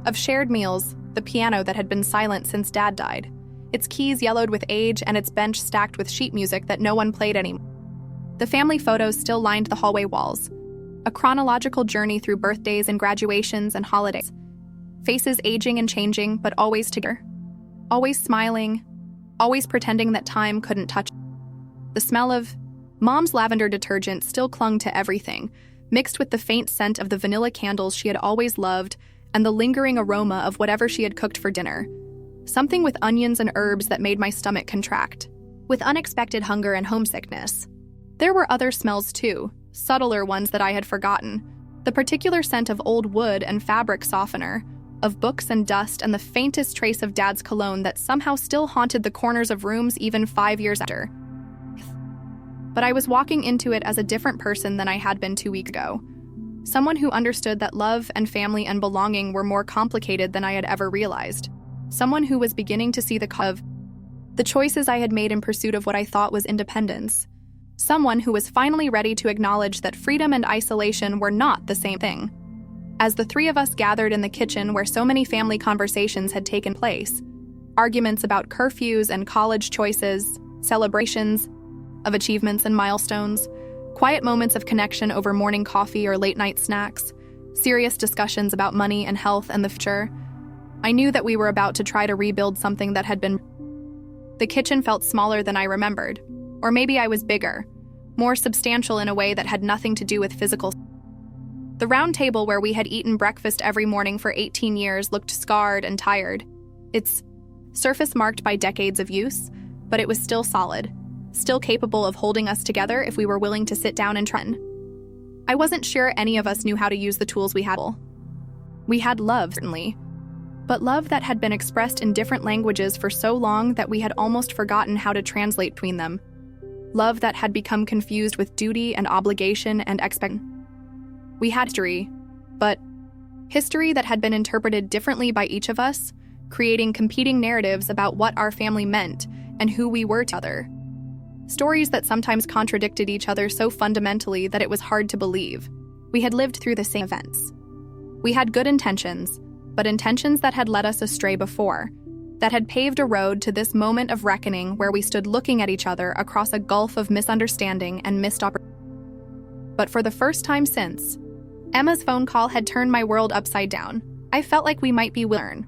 Of shared meals, the piano that had been silent since Dad died, its keys yellowed with age and its bench stacked with sheet music that no one played anymore. The family photos still lined the hallway walls, a chronological journey through birthdays and graduations and holidays. Faces aging and changing, but always together. Always smiling, always pretending that time couldn't touch. The smell of Mom's lavender detergent still clung to everything, mixed with the faint scent of the vanilla candles she had always loved and the lingering aroma of whatever she had cooked for dinner. Something with onions and herbs that made my stomach contract, with unexpected hunger and homesickness. There were other smells too, subtler ones that I had forgotten. The particular scent of old wood and fabric softener, of books and dust, and the faintest trace of Dad's cologne that somehow still haunted the corners of rooms even 5 years after. But I was walking into it as a different person than I had been 2 weeks ago. Someone who understood that love and family and belonging were more complicated than I had ever realized. Someone who was beginning to see the cost of the choices I had made in pursuit of what I thought was independence. Someone who was finally ready to acknowledge that freedom and isolation were not the same thing. As the three of us gathered in the kitchen where so many family conversations had taken place, arguments about curfews and college choices, celebrations of achievements and milestones, quiet moments of connection over morning coffee or late-night snacks, serious discussions about money and health and the future, I knew that we were about to try to rebuild something that had been. The kitchen felt smaller than I remembered, or maybe I was bigger, more substantial in a way that had nothing to do with physical. The round table where we had eaten breakfast every morning for 18 years looked scarred and tired, its surface marked by decades of use, but it was still solid, still capable of holding us together if we were willing to sit down and try. I wasn't sure any of us knew how to use the tools we had. We had love, certainly, but love that had been expressed in different languages for so long that we had almost forgotten how to translate between them. Love that had become confused with duty and obligation and expectation. We had history, but history that had been interpreted differently by each of us, creating competing narratives about what our family meant and who we were to each other. Stories that sometimes contradicted each other so fundamentally that it was hard to believe. We had lived through the same events. We had good intentions, but intentions that had led us astray before, that had paved a road to this moment of reckoning where we stood looking at each other across a gulf of misunderstanding and missed opportunities. But for the first time since, Emma's phone call had turned my world upside down. I felt like we might be willing.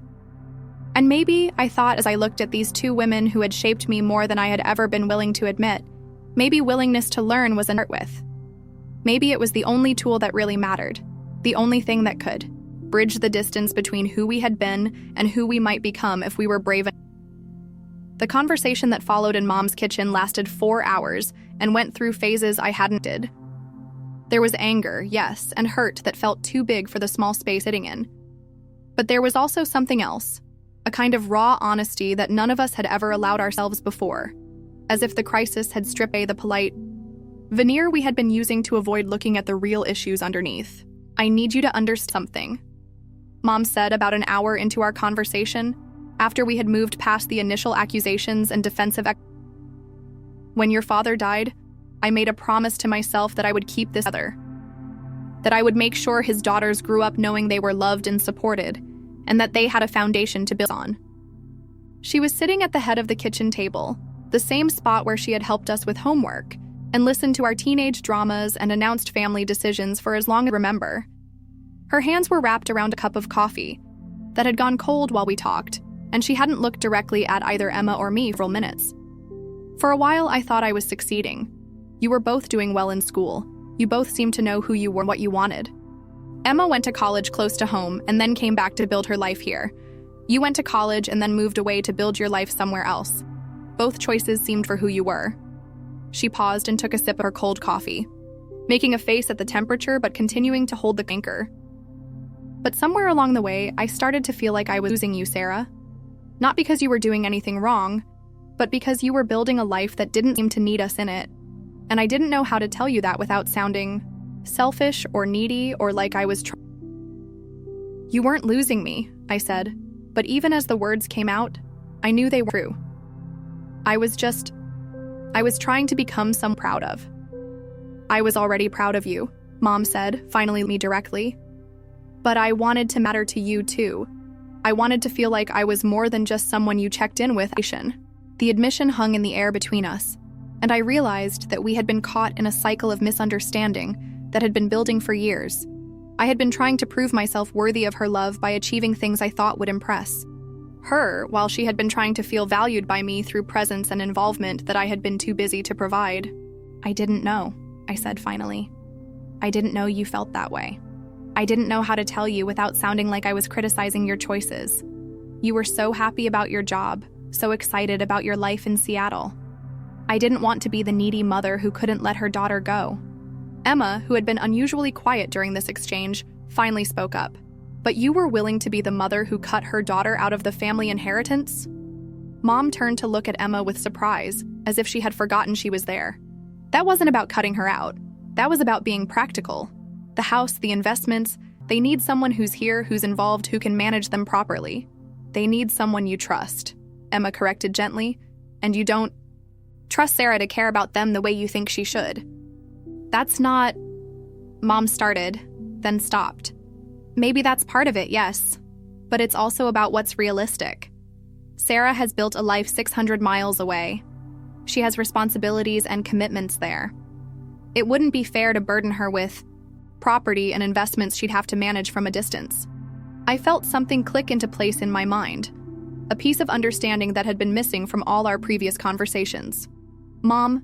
And maybe, I thought as I looked at these two women who had shaped me more than I had ever been willing to admit, maybe willingness to learn was an art with. Maybe it was the only tool that really mattered, the only thing that could bridge the distance between who we had been and who we might become if we were brave. The conversation that followed in Mom's kitchen lasted 4 hours and went through phases I hadn't did. There was anger, yes, and hurt that felt too big for the small space sitting in. But there was also something else, a kind of raw honesty that none of us had ever allowed ourselves before, as if the crisis had stripped away the polite veneer we had been using to avoid looking at the real issues underneath. I need you to understand something, Mom said about an hour into our conversation, after we had moved past the initial accusations and defensive. When your father died, I made a promise to myself that I would keep this together, that I would make sure his daughters grew up knowing they were loved and supported, and that they had a foundation to build on. She was sitting at the head of the kitchen table, the same spot where she had helped us with homework, and listened to our teenage dramas and announced family decisions for as long as I remember. Her hands were wrapped around a cup of coffee that had gone cold while we talked, and she hadn't looked directly at either Emma or me for several minutes. For a while, I thought I was succeeding. You were both doing well in school. You both seemed to know who you were and what you wanted. Emma went to college close to home and then came back to build her life here. You went to college and then moved away to build your life somewhere else. Both choices seemed for who you were. She paused and took a sip of her cold coffee, making a face at the temperature but continuing to hold the anchor. But somewhere along the way, I started to feel like I was losing you, Sarah. Not because you were doing anything wrong, but because you were building a life that didn't seem to need us in it. And I didn't know how to tell you that without sounding selfish or needy or like I was You weren't losing me, I said, but even as the words came out, I knew they were true. I was trying to become someone proud of. I was already proud of you, Mom said, finally me directly. But I wanted to matter to you too. I wanted to feel like I was more than just someone you checked in with. The admission hung in the air between us, and I realized that we had been caught in a cycle of misunderstanding that had been building for years. I had been trying to prove myself worthy of her love by achieving things I thought would impress her, while she had been trying to feel valued by me through presence and involvement that I had been too busy to provide. I didn't know, I said finally. I didn't know you felt that way. I didn't know how to tell you without sounding like I was criticizing your choices. You were so happy about your job, so excited about your life in Seattle. I didn't want to be the needy mother who couldn't let her daughter go. Emma, who had been unusually quiet during this exchange, finally spoke up. "But you were willing to be the mother who cut her daughter out of the family inheritance?" Mom turned to look at Emma with surprise, as if she had forgotten she was there. "That wasn't about cutting her out. That was about being practical. The house, the investments, they need someone who's here, who's involved, who can manage them properly. They need someone you trust," Emma corrected gently. "And you don't trust Sarah to care about them the way you think she should." "That's not..." Mom started, then stopped. "Maybe that's part of it, yes. But it's also about what's realistic. Sarah has built a life 600 miles away. She has responsibilities and commitments there. It wouldn't be fair to burden her with property and investments she'd have to manage from a distance." I felt something click into place in my mind, a piece of understanding that had been missing from all our previous conversations. "Mom,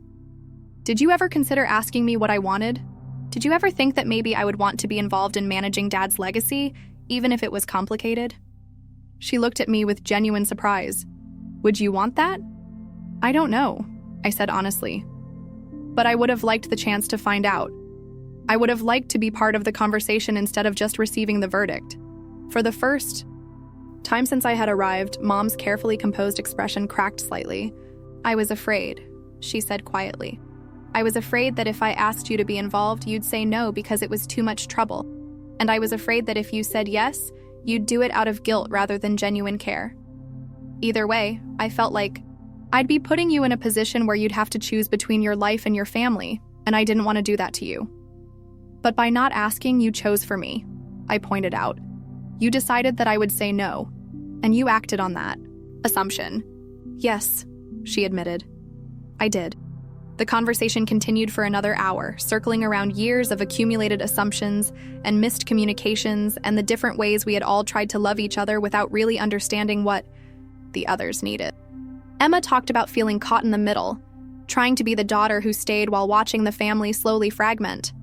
did you ever consider asking me what I wanted? Did you ever think that maybe I would want to be involved in managing Dad's legacy, even if it was complicated?" She looked at me with genuine surprise. "Would you want that?" "I don't know," I said honestly. "But I would have liked the chance to find out. I would have liked to be part of the conversation instead of just receiving the verdict." For the first time since I had arrived, Mom's carefully composed expression cracked slightly. "I was afraid," she said quietly. "I was afraid that if I asked you to be involved, you'd say no because it was too much trouble. And I was afraid that if you said yes, you'd do it out of guilt rather than genuine care. Either way, I felt like I'd be putting you in a position where you'd have to choose between your life and your family, and I didn't want to do that to you. But by not asking, you chose for me," I pointed out. "You decided that I would say no, and you acted on that assumption." "Yes," she admitted. "I did." The conversation continued for another hour, circling around years of accumulated assumptions and missed communications and the different ways we had all tried to love each other without really understanding what the others needed. Emma talked about feeling caught in the middle, trying to be the daughter who stayed while watching the family slowly fragment.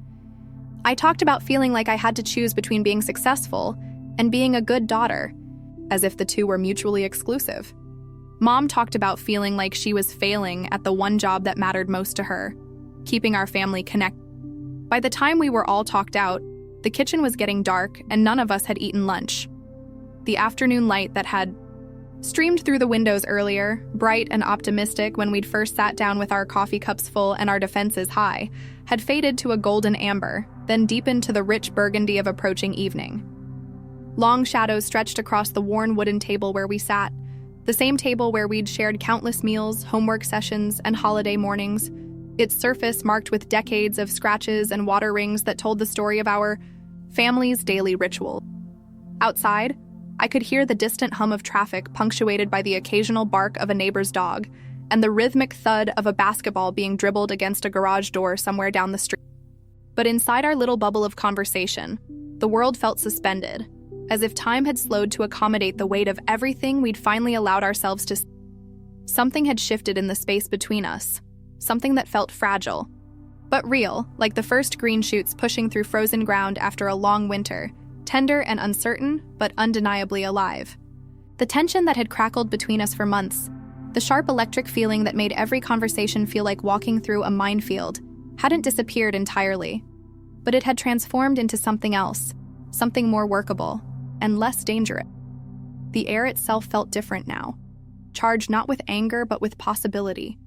I talked about feeling like I had to choose between being successful and being a good daughter, as if the two were mutually exclusive. Mom talked about feeling like she was failing at the one job that mattered most to her, keeping our family connected. By the time we were all talked out, the kitchen was getting dark and none of us had eaten lunch. The afternoon light that had streamed through the windows earlier, bright and optimistic when we'd first sat down with our coffee cups full and our defenses high, had faded to a golden amber, then deepened to the rich burgundy of approaching evening. Long shadows stretched across the worn wooden table where we sat, the same table where we'd shared countless meals, homework sessions, and holiday mornings, its surface marked with decades of scratches and water rings that told the story of our family's daily ritual. Outside, I could hear the distant hum of traffic punctuated by the occasional bark of a neighbor's dog and the rhythmic thud of a basketball being dribbled against a garage door somewhere down the street. But inside our little bubble of conversation, the world felt suspended, as if time had slowed to accommodate the weight of everything we'd finally allowed ourselves to see. Something had shifted in the space between us, something that felt fragile, but real, like the first green shoots pushing through frozen ground after a long winter, tender and uncertain, but undeniably alive. The tension that had crackled between us for months, the sharp electric feeling that made every conversation feel like walking through a minefield, hadn't disappeared entirely, but it had transformed into something else, something more workable and less dangerous. The air itself felt different now, charged not with anger but with possibility,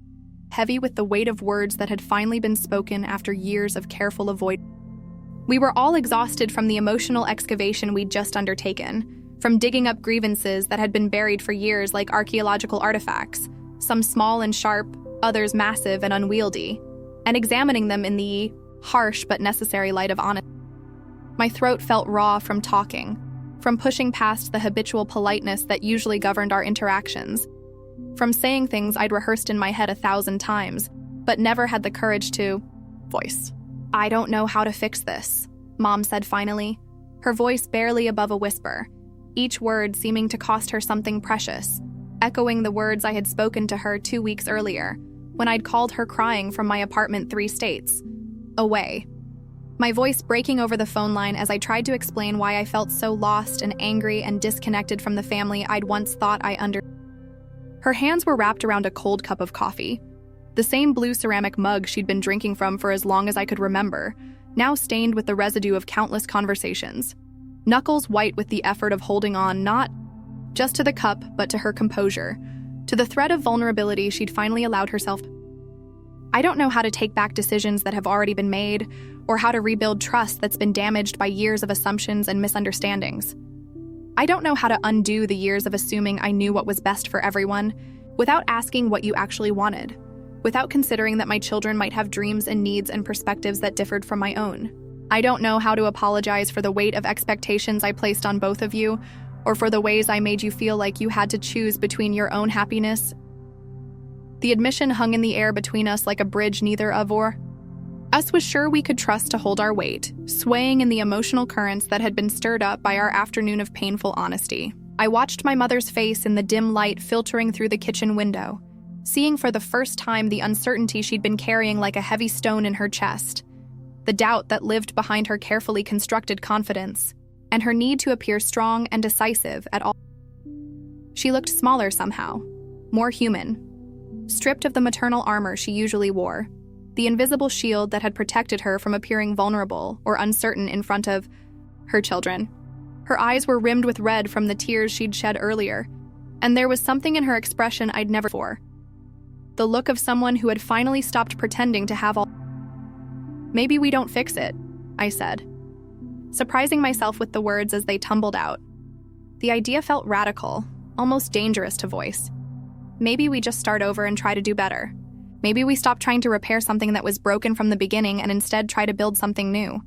heavy with the weight of words that had finally been spoken after years of careful avoidance. We were all exhausted from the emotional excavation we'd just undertaken, from digging up grievances that had been buried for years like archaeological artifacts, some small and sharp, others massive and unwieldy, and examining them in the harsh but necessary light of honesty. My throat felt raw from talking, from pushing past the habitual politeness that usually governed our interactions, from saying things I'd rehearsed in my head 1,000 times, but never had the courage to voice. "I don't know how to fix this," Mom said finally, her voice barely above a whisper, each word seeming to cost her something precious, echoing the words I had spoken to her 2 weeks earlier, when I'd called her crying from my apartment 3 states away. My voice breaking over the phone line as I tried to explain why I felt so lost and angry and disconnected from the family I'd once thought I understood. Her hands were wrapped around a cold cup of coffee, the same blue ceramic mug she'd been drinking from for as long as I could remember, now stained with the residue of countless conversations. Knuckles white with the effort of holding on not just to the cup, but to her composure, to the thread of vulnerability she'd finally allowed herself. I don't know how to take back decisions that have already been made, or how to rebuild trust that's been damaged by years of assumptions and misunderstandings. I don't know how to undo the years of assuming I knew what was best for everyone, without asking what you actually wanted, without considering that my children might have dreams and needs and perspectives that differed from my own. I don't know how to apologize for the weight of expectations I placed on both of you, or for the ways I made you feel like you had to choose between your own happiness. The admission hung in the air between us like a bridge neither of or us was sure we could trust to hold our weight, swaying in the emotional currents that had been stirred up by our afternoon of painful honesty. I watched my mother's face in the dim light filtering through the kitchen window, seeing for the first time the uncertainty she'd been carrying like a heavy stone in her chest, the doubt that lived behind her carefully constructed confidence, and her need to appear strong and decisive at all. She looked smaller somehow, more human, stripped of the maternal armor she usually wore, the invisible shield that had protected her from appearing vulnerable or uncertain in front of her children. Her eyes were rimmed with red from the tears she'd shed earlier, and there was something in her expression I'd never before. The look of someone who had finally stopped pretending to have all. "Maybe we don't fix it," I said, surprising myself with the words as they tumbled out. The idea felt radical, almost dangerous to voice. Maybe we just start over and try to do better. Maybe we stop trying to repair something that was broken from the beginning and instead try to build something new.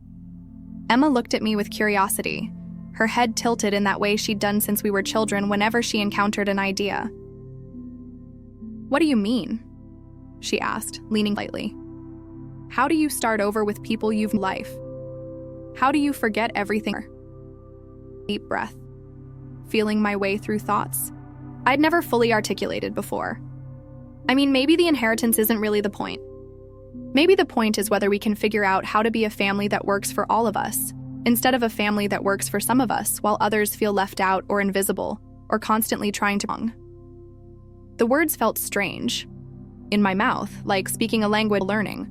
Emma looked at me with curiosity, her head tilted in that way she'd done since we were children whenever she encountered an idea. "What do you mean?" she asked, leaning lightly. "How do you start over with people you've life? How do you forget everything?" Deep breath, feeling my way through thoughts I'd never fully articulated before. I mean, maybe the inheritance isn't really the point. Maybe the point is whether we can figure out how to be a family that works for all of us, instead of a family that works for some of us while others feel left out or invisible, or constantly trying to wrong. The words felt strange in my mouth, like speaking a language learning.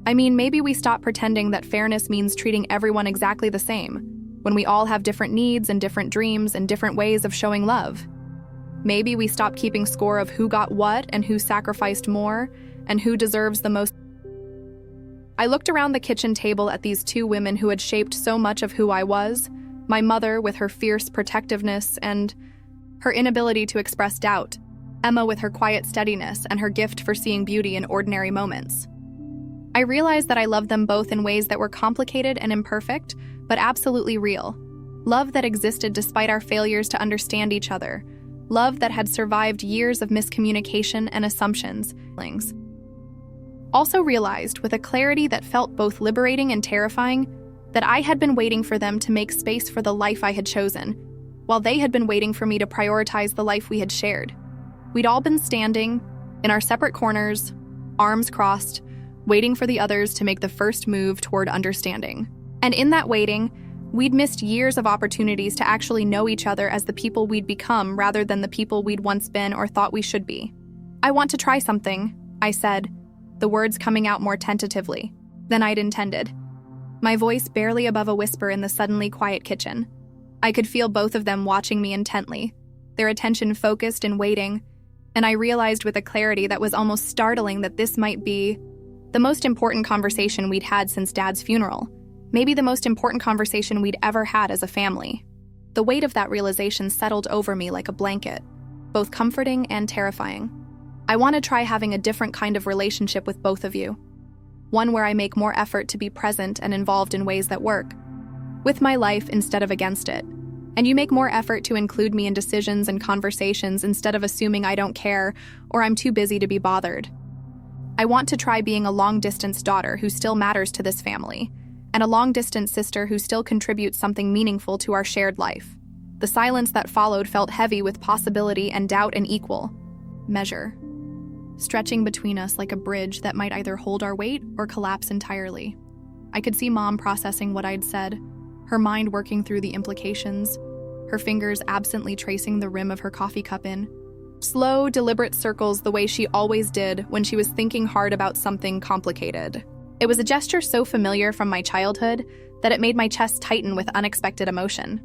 I mean, maybe we stop pretending that fairness means treating everyone exactly the same, when we all have different needs and different dreams and different ways of showing love. Maybe we stop keeping score of who got what and who sacrificed more and who deserves the most. I looked around the kitchen table at these two women who had shaped so much of who I was, my mother with her fierce protectiveness and her inability to express doubt, Emma with her quiet steadiness and her gift for seeing beauty in ordinary moments. I realized that I loved them both in ways that were complicated and imperfect, but absolutely real. Love that existed despite our failures to understand each other. Love that had survived years of miscommunication and assumptions. Also realized, with a clarity that felt both liberating and terrifying, that I had been waiting for them to make space for the life I had chosen, while they had been waiting for me to prioritize the life we had shared. We'd all been standing in our separate corners, arms crossed, waiting for the others to make the first move toward understanding. And in that waiting, we'd missed years of opportunities to actually know each other as the people we'd become rather than the people we'd once been or thought we should be. "I want to try something," I said, the words coming out more tentatively than I'd intended, my voice barely above a whisper in the suddenly quiet kitchen. I could feel both of them watching me intently, their attention focused and waiting, and I realized with a clarity that was almost startling that this might be the most important conversation we'd had since Dad's funeral. Maybe the most important conversation we'd ever had as a family. The weight of that realization settled over me like a blanket, both comforting and terrifying. I want to try having a different kind of relationship with both of you. One where I make more effort to be present and involved in ways that work, with my life instead of against it. And you make more effort to include me in decisions and conversations instead of assuming I don't care or I'm too busy to be bothered. I want to try being a long-distance daughter who still matters to this family, and a long-distance sister who still contributes something meaningful to our shared life. The silence that followed felt heavy with possibility and doubt in equal measure, stretching between us like a bridge that might either hold our weight or collapse entirely. I could see Mom processing what I'd said, her mind working through the implications, her fingers absently tracing the rim of her coffee cup in slow, deliberate circles the way she always did when she was thinking hard about something complicated. It was a gesture so familiar from my childhood that it made my chest tighten with unexpected emotion.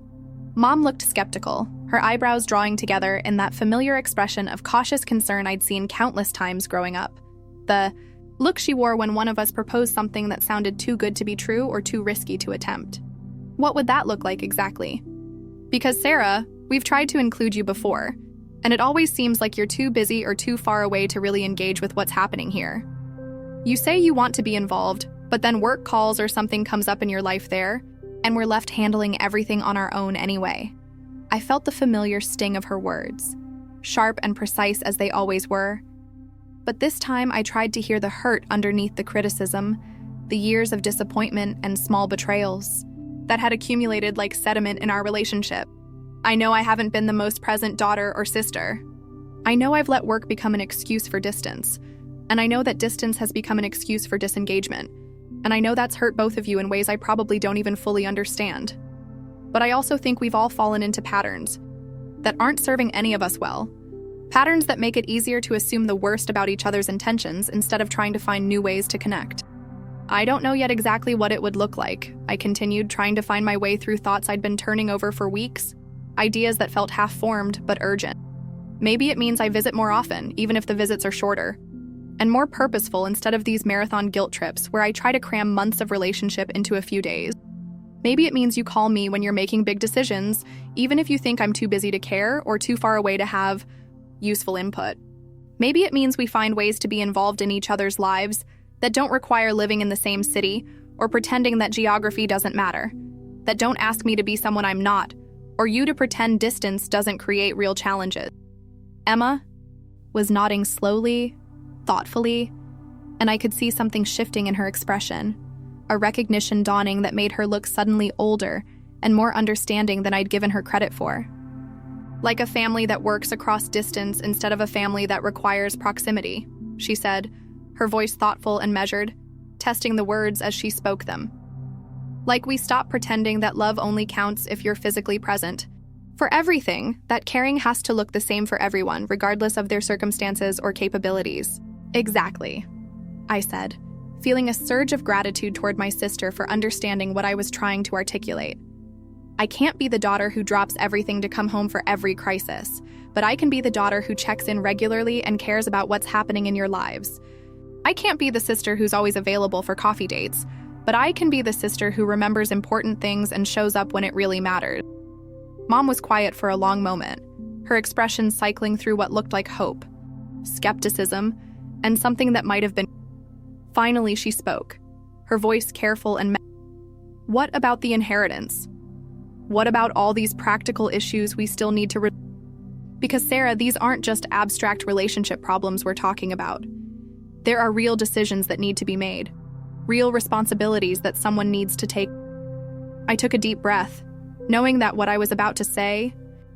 Mom looked skeptical, her eyebrows drawing together in that familiar expression of cautious concern I'd seen countless times growing up. The look she wore when one of us proposed something that sounded too good to be true or too risky to attempt. What would that look like exactly? Because Sarah, we've tried to include you before, and it always seems like you're too busy or too far away to really engage with what's happening here. You say you want to be involved, but then work calls or something comes up in your life there, and we're left handling everything on our own anyway. I felt the familiar sting of her words, sharp and precise as they always were. But this time I tried to hear the hurt underneath the criticism, the years of disappointment and small betrayals that had accumulated like sediment in our relationship. I know I haven't been the most present daughter or sister. I know I've let work become an excuse for distance, and I know that distance has become an excuse for disengagement, and I know that's hurt both of you in ways I probably don't even fully understand. But I also think we've all fallen into patterns that aren't serving any of us well. Patterns that make it easier to assume the worst about each other's intentions instead of trying to find new ways to connect. I don't know yet exactly what it would look like, I continued, trying to find my way through thoughts I'd been turning over for weeks, ideas that felt half-formed but urgent. Maybe it means I visit more often, even if the visits are shorter, and more purposeful instead of these marathon guilt trips where I try to cram months of relationship into a few days. Maybe it means you call me when you're making big decisions, even if you think I'm too busy to care or too far away to have useful input. Maybe it means we find ways to be involved in each other's lives that don't require living in the same city or pretending that geography doesn't matter, that don't ask me to be someone I'm not, or you to pretend distance doesn't create real challenges. Emma was nodding slowly, thoughtfully, and I could see something shifting in her expression, a recognition dawning that made her look suddenly older and more understanding than I'd given her credit for. Like a family that works across distance instead of a family that requires proximity, she said, her voice thoughtful and measured, testing the words as she spoke them. Like we stop pretending that love only counts if you're physically present. For everything, that caring has to look the same for everyone, regardless of their circumstances or capabilities. Exactly, I said, feeling a surge of gratitude toward my sister for understanding what I was trying to articulate. I can't be the daughter who drops everything to come home for every crisis, but I can be the daughter who checks in regularly and cares about what's happening in your lives. I can't be the sister who's always available for coffee dates, but I can be the sister who remembers important things and shows up when it really matters. Mom was quiet for a long moment, her expression cycling through what looked like hope, skepticism, and something that might have been. Finally, she spoke, her voice careful and What about the inheritance? What about all these practical issues we still need to Because, Sarah, these aren't just abstract relationship problems we're talking about. There are real decisions that need to be made, real responsibilities that someone needs to take. I took a deep breath, knowing that what I was about to say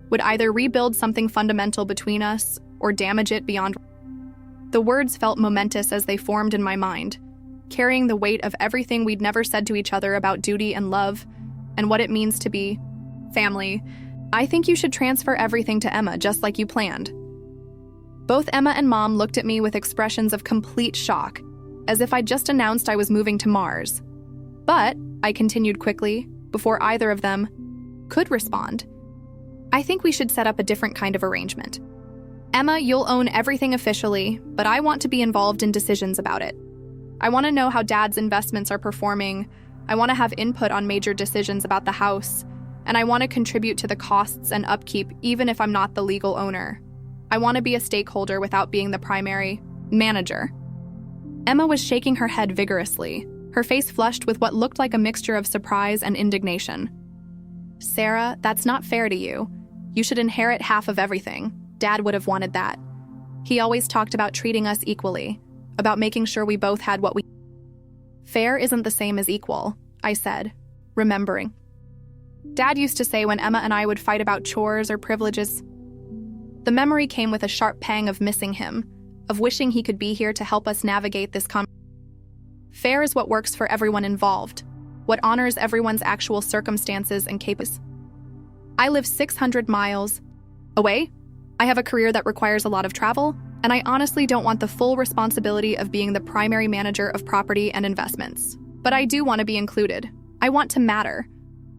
would either rebuild something fundamental between us or damage it beyond. The words felt momentous as they formed in my mind, carrying the weight of everything we'd never said to each other about duty and love, and what it means to be family. I think you should transfer everything to Emma, just like you planned. Both Emma and Mom looked at me with expressions of complete shock, as if I'd just announced I was moving to Mars. But, I continued quickly, before either of them could respond, I think we should set up a different kind of arrangement. Emma, you'll own everything officially, but I want to be involved in decisions about it. I want to know how Dad's investments are performing, I want to have input on major decisions about the house, and I want to contribute to the costs and upkeep even if I'm not the legal owner. I want to be a stakeholder without being the primary manager. Emma was shaking her head vigorously, her face flushed with what looked like a mixture of surprise and indignation. Sarah, that's not fair to you. You should inherit half of everything. Dad would have wanted that. He always talked about treating us equally, about making sure we both had what we. Fair isn't the same as equal, I said, remembering. Dad used to say when Emma and I would fight about chores or privileges. The memory came with a sharp pang of missing him, of wishing he could be here to help us navigate this Fair is what works for everyone involved, what honors everyone's actual circumstances and capabilities. I live 600 miles away. I have a career that requires a lot of travel. And I honestly don't want the full responsibility of being the primary manager of property and investments. But I do want to be included. I want to matter.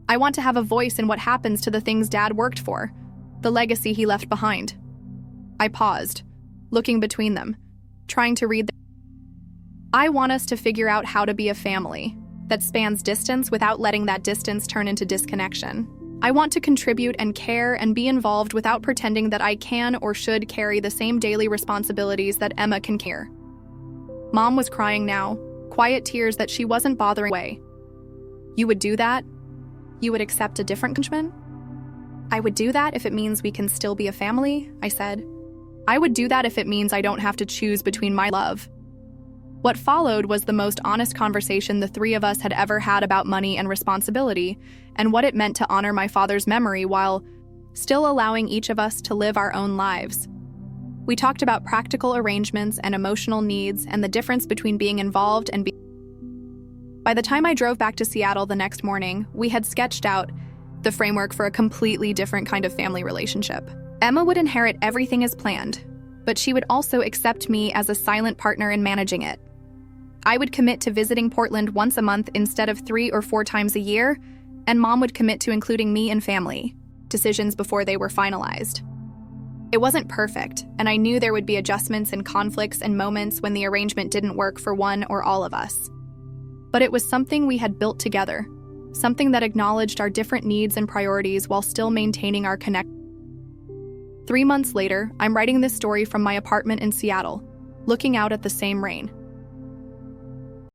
I want to have a voice in what happens to the things Dad worked for, the legacy he left behind. I paused, looking between them, trying to read. I want us to figure out how to be a family that spans distance without letting that distance turn into disconnection. I want to contribute and care and be involved without pretending that I can or should carry the same daily responsibilities that Emma can care. Mom was crying now, quiet tears that she wasn't bothering away. You would do that? You would accept a different arrangement? I would do that if it means we can still be a family, I said. I would do that if it means I don't have to choose between my love. What followed was the most honest conversation the three of us had ever had about money and responsibility, and what it meant to honor my father's memory while still allowing each of us to live our own lives. We talked about practical arrangements and emotional needs and the difference between being involved and being. By the time I drove back to Seattle the next morning, we had sketched out the framework for a completely different kind of family relationship. Emma would inherit everything as planned, but she would also accept me as a silent partner in managing it. I would commit to visiting Portland once a month instead of 3 or 4 times a year, and Mom would commit to including me in family decisions before they were finalized. It wasn't perfect, and I knew there would be adjustments and conflicts and moments when the arrangement didn't work for one or all of us. But it was something we had built together, something that acknowledged our different needs and priorities while still maintaining our connection. 3 months later, I'm writing this story from my apartment in Seattle, looking out at the same rain.